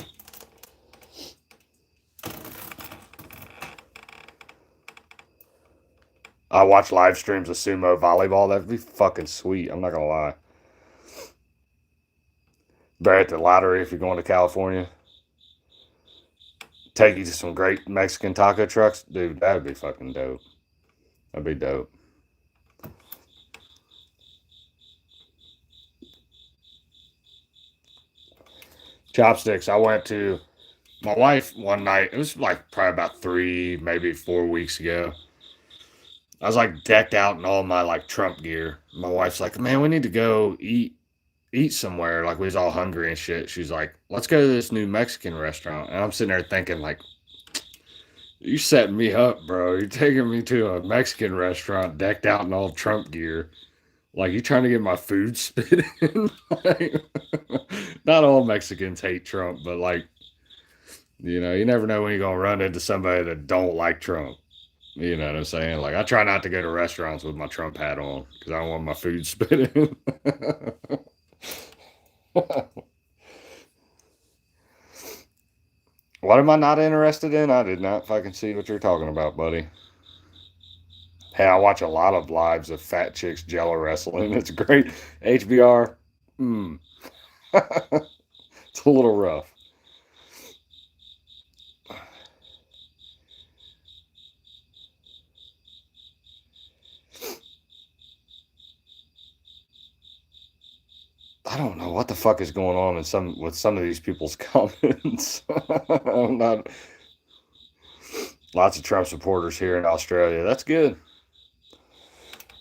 S1: I watch live streams of sumo volleyball. That'd be fucking sweet. I'm not gonna lie. Bet at the lottery if you're going to California. Take you to some great Mexican taco trucks, dude. That would be fucking dope. That'd be dope. Chopsticks. I went to my wife one night. It was like probably about 3, maybe 4 weeks ago. I was like decked out in all my like Trump gear. My wife's like, "Man, we need to go eat somewhere." Like we was all hungry and shit. She's like, "Let's go to this new Mexican restaurant." And I'm sitting there thinking like, "You setting me up, bro. You're taking me to a Mexican restaurant decked out in all Trump gear. Like you trying to get my food spit in?" Like, not all Mexicans hate Trump, but like, you never know when you're gonna run into somebody that don't like Trump. You know what I'm saying? Like I try not to go to restaurants with my Trump hat on because I don't want my food spit in. What am I not interested in? I did not fucking see what you're talking about, buddy. Hey, I watch a lot of lives of fat chicks jello wrestling. It's great. HBR. Mm. It's a little rough. I don't know what the fuck is going on with some of these people's comments. I'm not lots of Trump supporters here in Australia. That's good.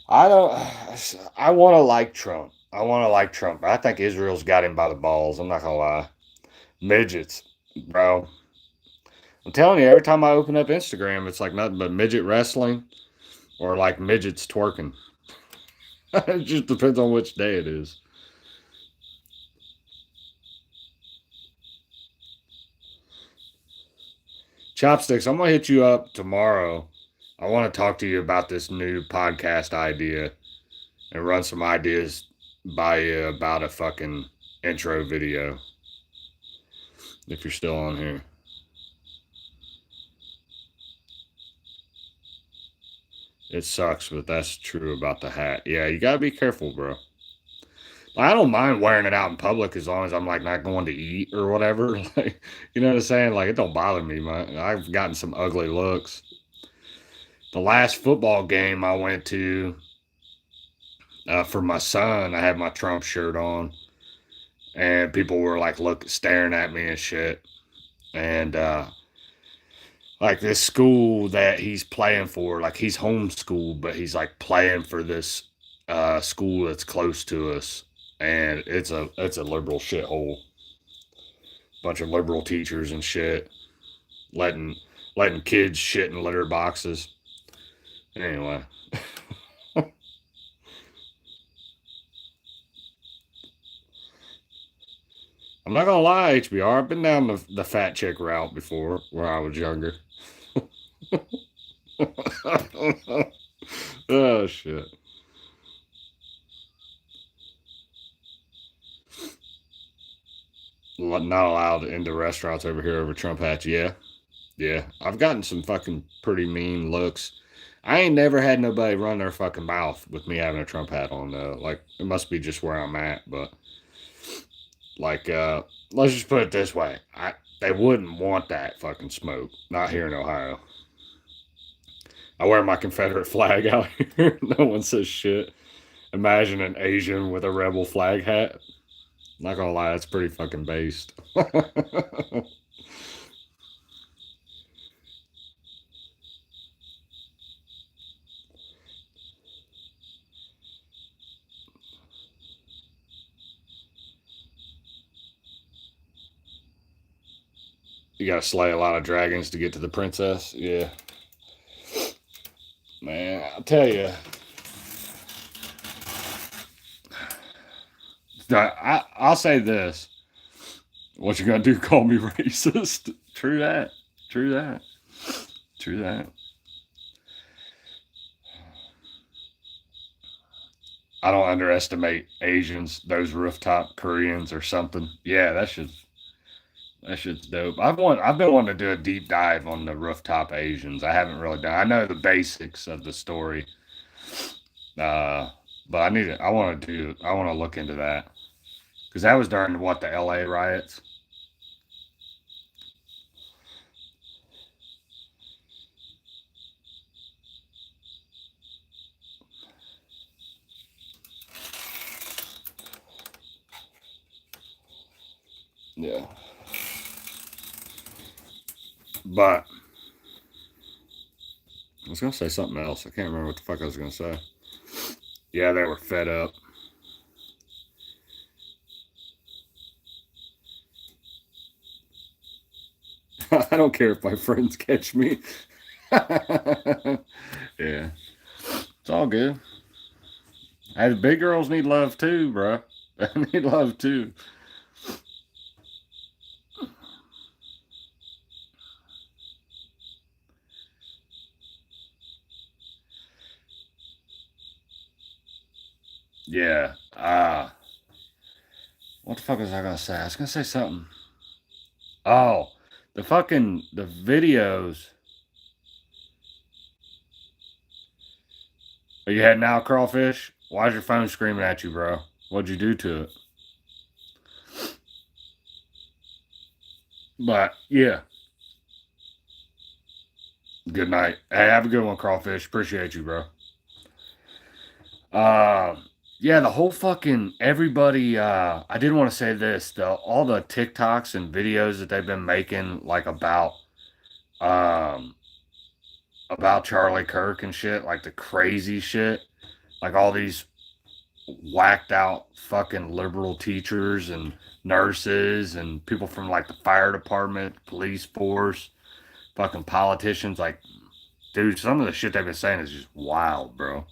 S1: I don't. I want to like Trump. I want to like Trump. I think Israel's got him by the balls. I'm not gonna lie. Midgets, bro. I'm telling you, every time I open up Instagram, it's like nothing but midget wrestling or like midgets twerking. It just depends on which day it is. Chopsticks, I'm gonna hit you up tomorrow. I want to talk to you about this new podcast idea and run some ideas by you about a fucking intro video. If you're still on here, it sucks, but that's true about the hat. Yeah, you gotta be careful, bro. I don't mind wearing it out in public as long as I'm like not going to eat or whatever. Like, you know what I'm saying? Like, it don't bother me, man. I've gotten some ugly looks. The last football game I went to for my son, I had my Trump shirt on, and people were like staring at me and shit. And like this school that he's playing for, like he's homeschooled, but he's like playing for this school that's close to us, and it's a liberal shithole. Bunch of liberal teachers and shit, letting letting kids shit in litter boxes. Anyway, I'm not gonna lie, HBR. I've been down the fat chick route before, where I was younger. Oh shit! Not allowed into restaurants over here over Trump hats. Yeah, yeah. I've gotten some fucking pretty mean looks. I ain't never had nobody run their fucking mouth with me having a Trump hat on though. Like it must be just where I'm at, but like let's just put it this way. They wouldn't want that fucking smoke. Not here in Ohio. I wear my Confederate flag out here. No one says shit. Imagine an Asian with a rebel flag hat. Not gonna lie, it's pretty fucking based. You gotta slay a lot of dragons to get to the princess. Yeah, man. I'll tell you. I'll say this. What you gonna do? Call me racist? True that. True that. True that. I don't underestimate Asians. Those rooftop Koreans or something. Yeah, that shit's dope. I've been wanting to do a deep dive on the rooftop Asians. I haven't really done. I know the basics of the story, uh, but I need it. I want to do. I want to look into that because that was during what the L.A. riots. Yeah, but I was gonna say something else. I can't remember what the fuck I was gonna say. Yeah, they were fed up. I don't care if my friends catch me. Yeah, it's all good. Hey, the big girls need love too, bro. They need love too. Yeah. What the fuck was I gonna say? I was gonna say something. Oh, the videos. Are you heading out, crawfish? Why's your phone screaming at you, bro? What'd you do to it? But yeah, good night. Hey, have a good one, crawfish. Appreciate you, bro. Uh, Yeah, the whole fucking everybody. I did want to say this though. All the TikToks and videos that they've been making, like um about Charlie Kirk and shit, like the crazy shit, like all these whacked out fucking liberal teachers and nurses and people from like the fire department, police force, fucking politicians. Like, dude, some of the shit they've been saying is just wild, bro.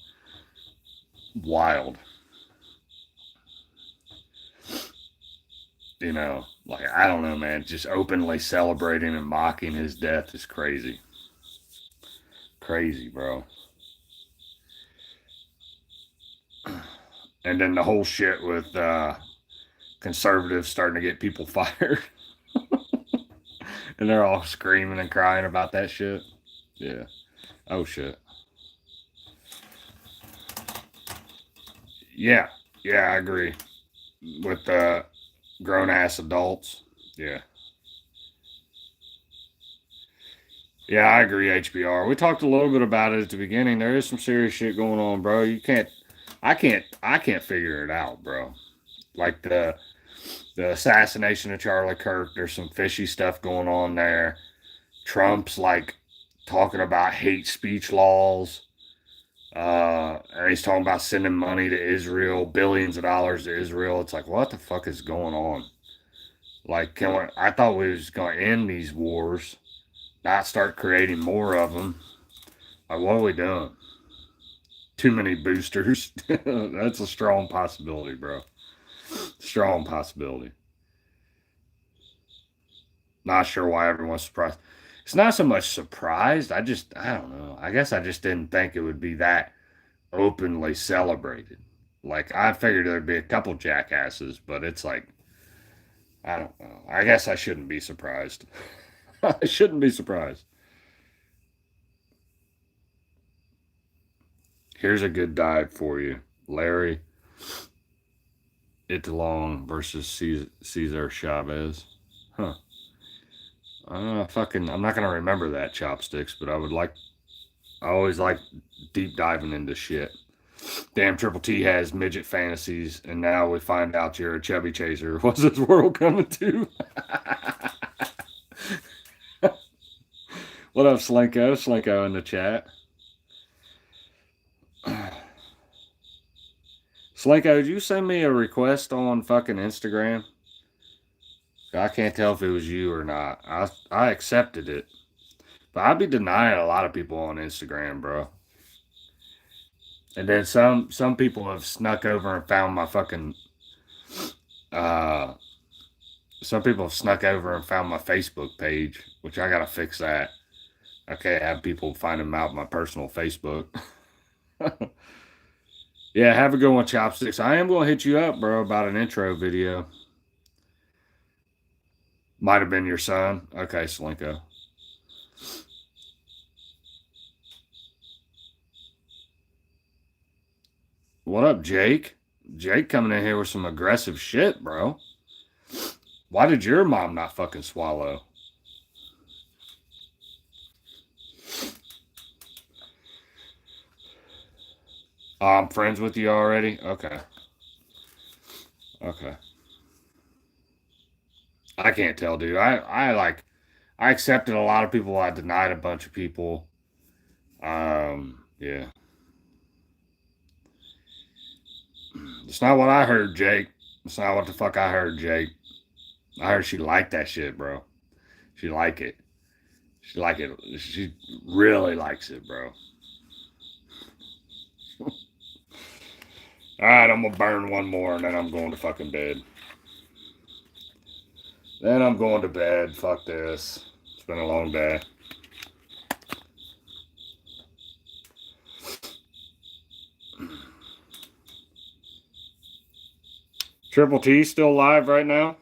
S1: Wild. Like, I don't know, man. Just openly celebrating and mocking his death is crazy. Crazy, bro. And then the whole shit with conservatives starting to get people fired. And they're all screaming and crying about that shit. Yeah. Oh, shit. Yeah. Yeah, I agree. With the grown ass adults. Yeah. Yeah, I agree, HBR. We talked a little bit about it at the beginning. There is some serious shit going on, bro. I can't figure it out, bro. Like the assassination of Charlie Kirk, there's some fishy stuff going on there. Trump's like talking about hate speech laws. And he's talking about sending money to Israel, billions of dollars to Israel. It's like, what the fuck is going on? Like, I thought we was going to end these wars, not start creating more of them. Like, what are we doing? Too many boosters. That's a strong possibility, bro. Strong possibility. Not sure why everyone's surprised. It's not so much surprised. I don't know. I guess I just didn't think it would be that openly celebrated. Like, I figured there'd be a couple jackasses, but it's like, I don't know. I guess I shouldn't be surprised. I shouldn't be surprised. Here's a good dive for you, Larry Italong versus Cesar Chavez. Huh. I'm not gonna remember that, chopsticks, but I always like deep diving into shit. Damn, Triple T has midget fantasies, and now we find out you're a chubby chaser. What's this world coming to? What up, Slinko? Slinko in the chat. Slinko, did you send me a request on fucking Instagram? I can't tell if it was you or not. I accepted it, but I'd be denying a lot of people on Instagram, bro. And then some people have snuck over and found my fucking uh some people have snuck over and found my Facebook page, which I gotta fix that. I can't have people finding out my personal Facebook. Yeah, have a good one, Chopsticks. I am gonna hit you up, bro, about an intro video. Might have been your son. Okay, Slinko. What up, Jake? Jake coming in here with some aggressive shit, bro. Why did your mom not fucking swallow? Oh, I'm friends with you already? Okay. Okay. I can't tell, dude. I accepted a lot of people. I denied a bunch of people. Yeah. It's not what I heard, Jake. It's not what the fuck I heard, Jake. I heard she liked that shit, bro. She like it. She like it. She really likes it, bro. All right, I'm gonna burn one more, and then I'm going to fucking bed. Then I'm going to bed. Fuck this. It's been a long day. Triple T still live right now?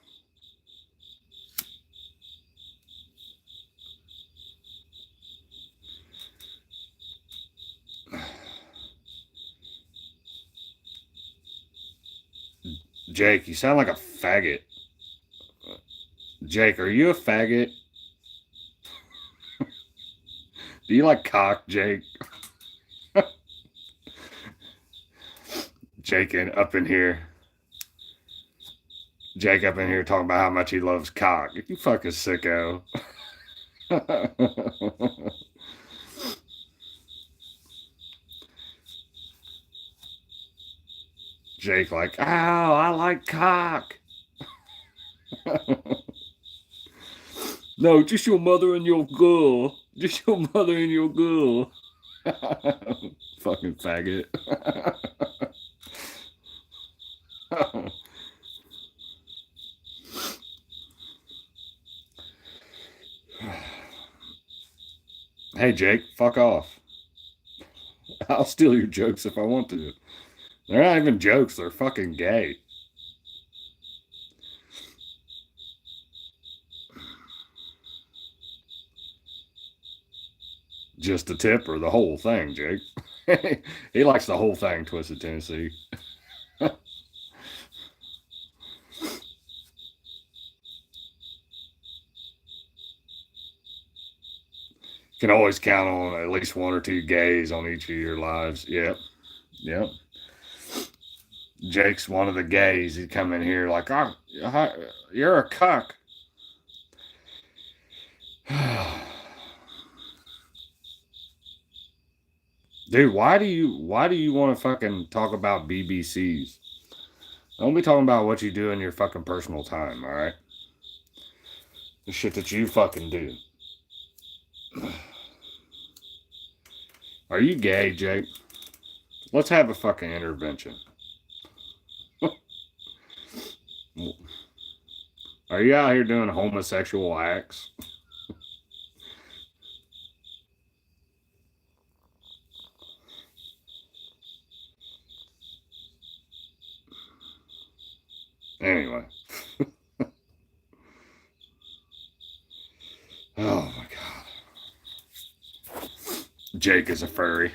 S1: Jake, you sound like a faggot. Jake, are you a faggot? Do you like cock, Jake? Up in here. Jake up in here talking about how much he loves cock. You fucking sicko. Jake like, oh, I like cock. No, just your mother and your girl. Just your mother and your girl. Fucking faggot. Hey, Jake, fuck off. I'll steal your jokes if I want to. They're not even jokes, they're fucking gay. Just the tip or the whole thing, Jake? He likes the whole thing, Twisted Tennessee. Can always count on at least one or two gays on each of your lives. Yep. Yep. Jake's one of the gays. He'd come in here like, oh, you're a cuck. Dude, why do you want to fucking talk about BBCs? Don't be talking about what you do in your fucking personal time, all right? The shit that you fucking do. Are you gay, Jake? Let's have a fucking intervention. Are you out here doing homosexual acts? Anyway. Oh my god. Jake is a furry.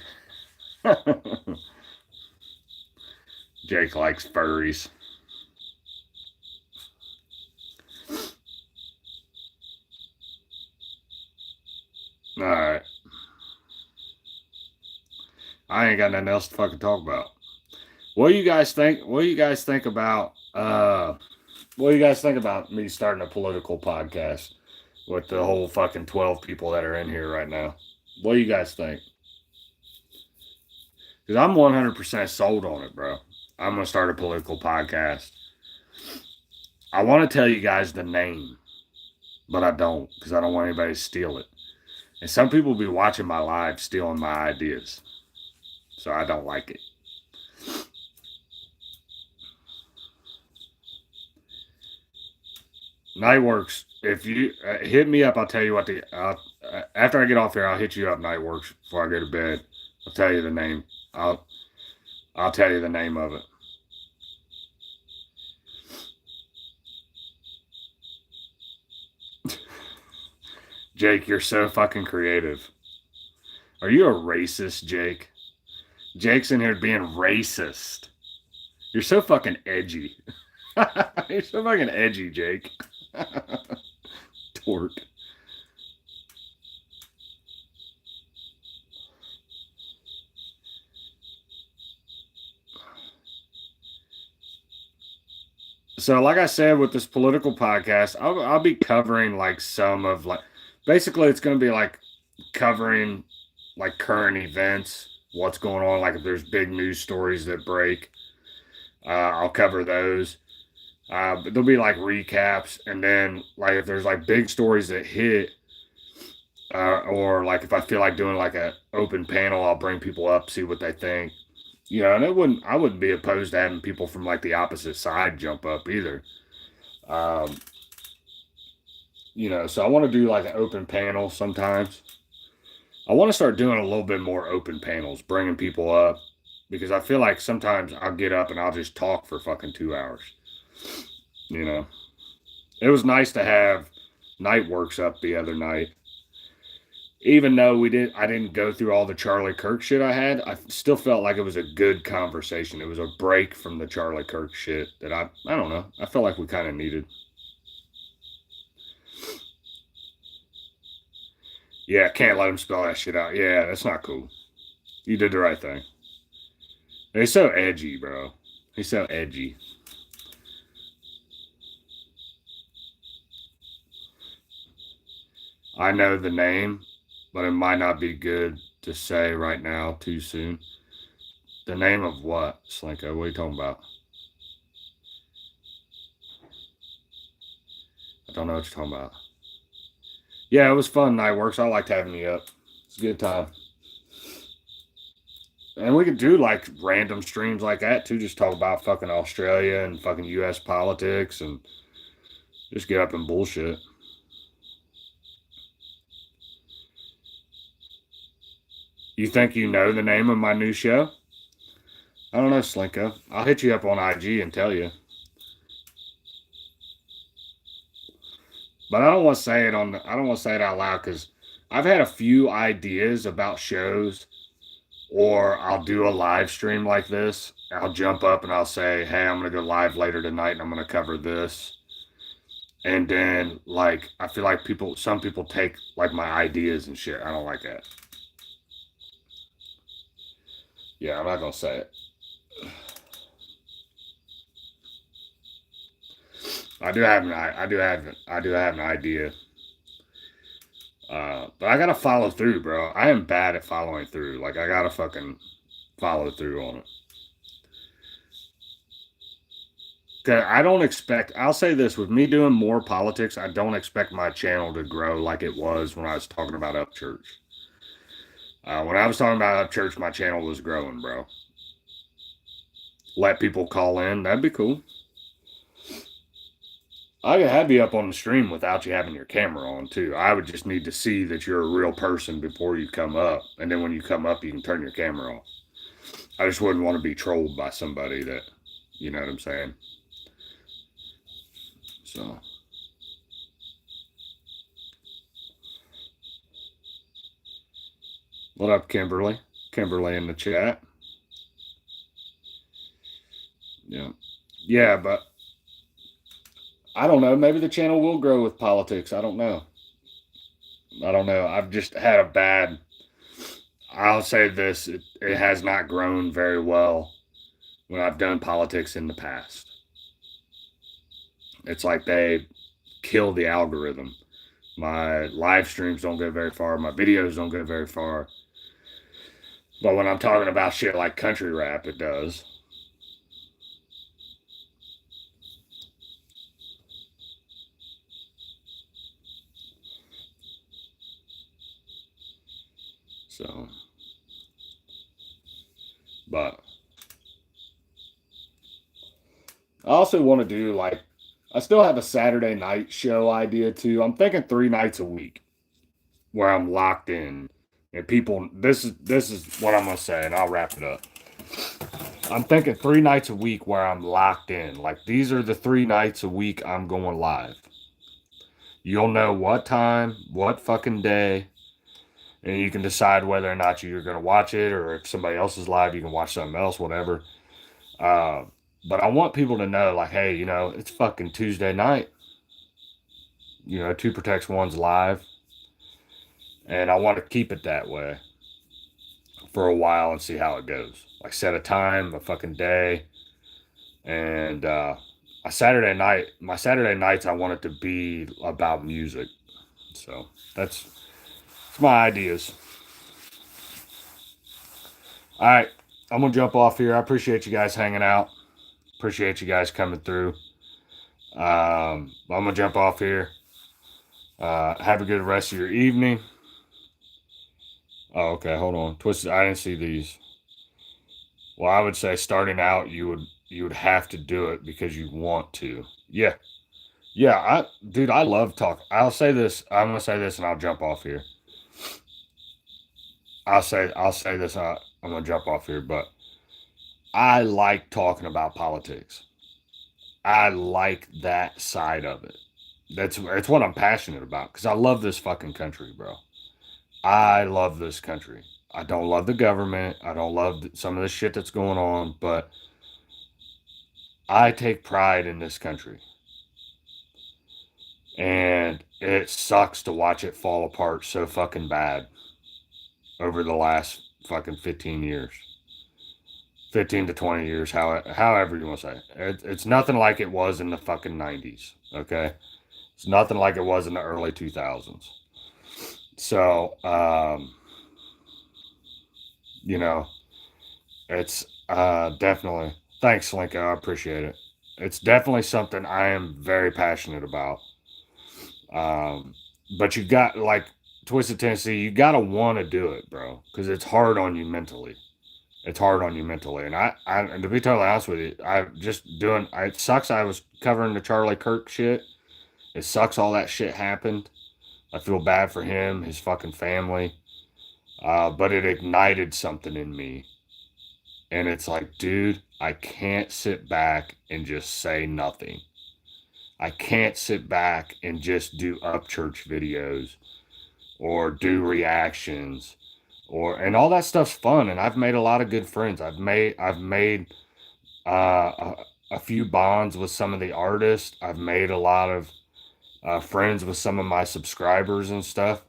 S1: Jake likes furries. All right. I ain't got nothing else to fucking talk about. What do you guys think? What do you guys think about what do you guys think about me starting a political podcast with the whole fucking 12 people that are in here right now? What do you guys think? Because I'm 100% sold on it, bro. I'm going to start a political podcast. I want to tell you guys the name, but I don't because I don't want anybody to steal it. And some people be watching my live stealing my ideas. So I don't like it. Nightworks, if you hit me up, I'll tell you what after I get off here, I'll hit you up, Nightworks, before I go to bed. I'll tell you the name. I'll tell you the name of it. Jake, you're so fucking creative. Are you a racist, Jake? Jake's in here being racist. You're so fucking edgy. You're so fucking edgy, Jake. Torque. So, like I said, with this political podcast, I'll be covering like some of like basically it's going to be like covering like current events, what's going on. Like if there's big news stories that break, I'll cover those. But there'll be like recaps, and then like if there's like big stories that hit, or like if I feel like doing like a open panel, I'll bring people up, see what they think. You know, and I wouldn't be opposed to having people from like the opposite side jump up either. Um, you know, so I want to do like an open panel sometimes. I want to start doing a little bit more open panels, bringing people up because I feel like sometimes I'll get up and I'll just talk for fucking 2 hours. You know, it was nice to have Nightworks up the other night. Even though I didn't go through all the Charlie Kirk shit I had, I still felt like it was a good conversation. It was a break from the Charlie Kirk shit that I don't know. I felt like we kind of needed. Yeah, can't let him spell that shit out. Yeah, that's not cool. You did the right thing. They're so edgy, bro. He's so edgy. I know the name, but it might not be good to say right now too soon. The name of what, Slinko? What are you talking about? I don't know what you're talking about. Yeah, it was fun, Nightworks. I liked having you up. It's a good time. And we could do like random streams like that too. Just talk about fucking Australia and fucking US politics and just get up and bullshit. You think you know the name of my new show? I don't know, Slinko. I'll hit you up on IG and tell you. But I don't want to say it on the, I don't want to say it out loud because I've had a few ideas about shows, or I'll do a live stream like this. I'll jump up and I'll say, "Hey, I'm gonna go live later tonight and I'm gonna cover this." And then like I feel like some people take like my ideas and shit. I don't like that. Yeah, I'm not gonna say it. I do have an idea. But I gotta follow through, bro. I am bad at following through. Like I gotta fucking follow through on it. 'Cause I don't expect. I'll say this: with me doing more politics, I don't expect my channel to grow like it was when I was talking about Up Church. When I was talking about Up Church, my channel was growing, bro. Let people call in. That'd be cool. I could have you up on the stream without you having your camera on too. I would just need to see that you're a real person before you come up, and then when you come up, you can turn your camera off. I just wouldn't want to be trolled by somebody that, you know what I'm saying. So, what up, Kimberly? Kimberly in the chat. Yeah, yeah, but I don't know. Maybe the channel will grow with politics. I don't know. I don't know. I've just had a bad. I'll say this: it has not grown very well when I've done politics in the past. It's like they kill the algorithm. My live streams don't go very far. My videos don't go very far. But when I'm talking about shit like country rap, it does. So, but I also want to do like, I still have a Saturday night show idea too. I'm thinking 3 nights a week where I'm locked in. And people, this is what I'm gonna say, and I'll wrap it up. I'm thinking 3 nights a week where I'm locked in. Like these are the 3 nights a week I'm going live. You'll know what time, what fucking day, and you can decide whether or not you're gonna watch it, or if somebody else is live, you can watch something else, whatever. Uh, but I want people to know, like, hey, it's fucking Tuesday night. Two protects one's live, and I want to keep it that way for a while and see how it goes. Like set a time, a fucking day, and my Saturday nights, I want it to be about music. So that's my ideas. All right, I'm gonna jump off here. I appreciate you guys hanging out. Appreciate you guys coming through. I'm gonna jump off here. Have a good rest of your evening. Oh, okay. Hold on. Twisted. I didn't see these. Well, I would say starting out, you would have to do it because you want to. Yeah, yeah. Dude, I love talk. I'll say this. I'm gonna say this, and I'll jump off here. I'll say this. I'm gonna jump off here, but I like talking about politics. I like that side of it. It's what I'm passionate about because I love this fucking country, bro. I love this country. I don't love the government. I don't love some of the shit that's going on, but I take pride in this country. And it sucks to watch it fall apart so fucking bad over the last fucking 15 years. 15 to 20 years, however you want to say it's nothing like it was in the fucking 90s. Okay. It's nothing like it was in the early 2000s. So, you know, it's definitely, thanks, Linka. I appreciate it. It's definitely something I am very passionate about. Um, but you got, like, Twisted Tennessee, you got to want to do it, bro, because it's hard on you mentally. It's hard on you mentally. And and to be totally honest with you, I just doing, it sucks. I was covering the Charlie Kirk shit. It sucks all that shit happened. I feel bad for him, his fucking family. But it ignited something in me. And it's like, dude, I can't sit back and just say nothing. I can't sit back and just do upchurch videos or do reactions and all that stuff's fun. And I've made a lot of good friends. I've made a few bonds with some of the artists. I've made a lot of friends with some of my subscribers and stuff.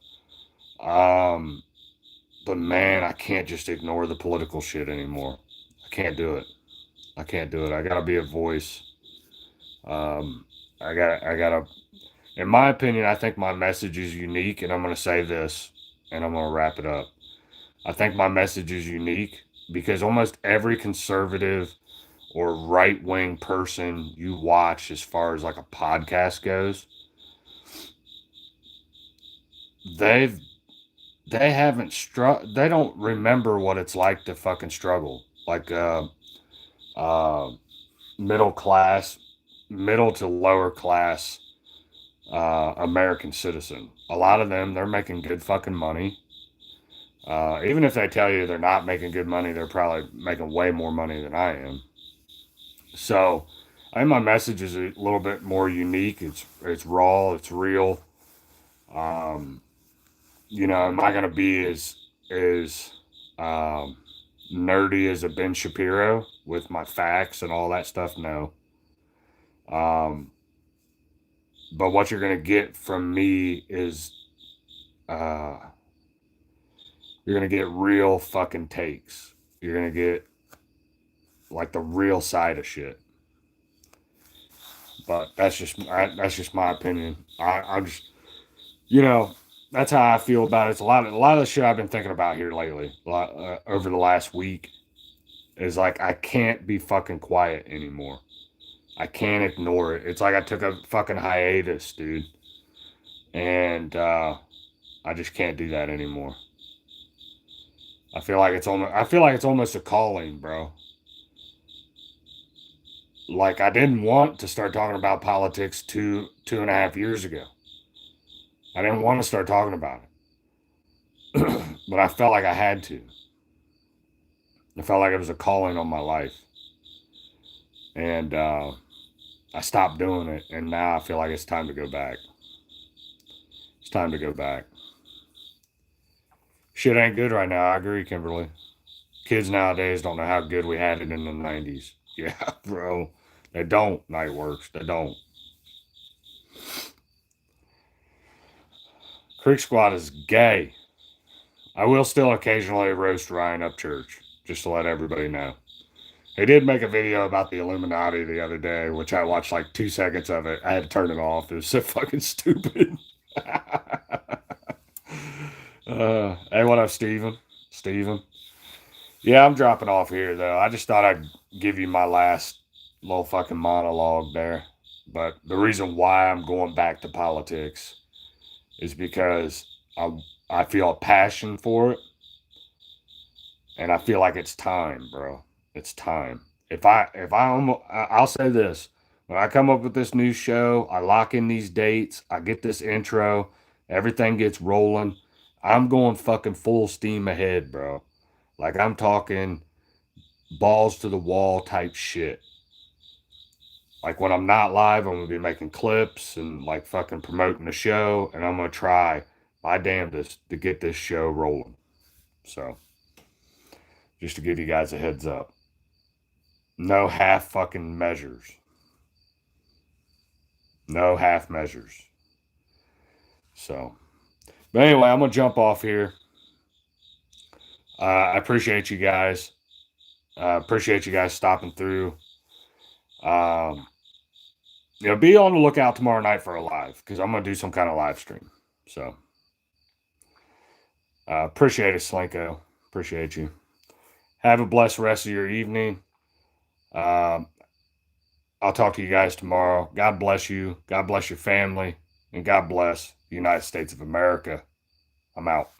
S1: Um, but man, I can't just ignore the political shit anymore. I can't do it. I can't do it. I gotta be a voice. Um, I gotta. In my opinion, I think my message is unique, and I'm gonna say this, and I'm gonna wrap it up. I think my message is unique because almost every conservative or right wing person you watch, as far as like a podcast goes, they've they haven't they don't remember what it's like to fucking struggle. Like uh, middle class, middle to lower class American citizen. A lot of them, they're making good fucking money. Even if they tell you they're not making good money, they're probably making way more money than I am. So, I think my message is a little bit more unique. It's raw. It's real. Um, am I gonna be as um, nerdy as a Ben Shapiro with my facts and all that stuff? No. Um, but what you're gonna get from me is uh, you're gonna get real fucking takes. You're gonna get like the real side of shit. But that's just my opinion. I'm just you know that's how I feel about it. It's a lot of the shit I've been thinking about here lately, over the last week, is like I can't be fucking quiet anymore. I can't ignore it. It's like I took a fucking hiatus, dude, and I just can't do that anymore. I feel like it's almost a calling, bro. Like I didn't want to start talking about politics 2.5 years ago. I didn't want to start talking about it, but I felt like I had to. I felt like it was a calling on my life, and I stopped doing it, and now I feel like it's time to go back. It's time to go back. Shit ain't good right now. I agree, Kimberly. Kids nowadays don't know how good we had it in the 90s. Yeah, bro. They don't, Nightworks. They don't. Creek Squad is gay. I will still occasionally roast Ryan Upchurch, just to let everybody know. He did make a video about the Illuminati the other day, which I watched like 2 seconds of it. I had to turn it off. It was so fucking stupid. Hey, what up, Steven? Steven? Yeah, I'm dropping off here, though. I just thought I'd give you my last little fucking monologue there. But the reason why I'm going back to politics is because I feel a passion for it, and I feel like it's time, bro. It's time. I'll say this: when I come up with this new show, I lock in these dates, I get this intro, everything gets rolling. I'm going fucking full steam ahead, bro. Like I'm talking balls to the wall type shit. Like when I'm not live, I'm gonna be making clips and like fucking promoting the show, and I'm gonna try my damnedest to get this show rolling. So, just to give you guys a heads up, no half fucking measures, no half measures. So, but anyway, I'm gonna jump off here. I appreciate you guys. Appreciate you guys stopping through. Um, be on the lookout tomorrow night for a live because I'm gonna do some kind of live stream. So appreciate it, Slinko. Appreciate you. Have a blessed rest of your evening. Um, I'll talk to you guys tomorrow. God bless you. God bless your family. And God bless the United States of America. I'm out.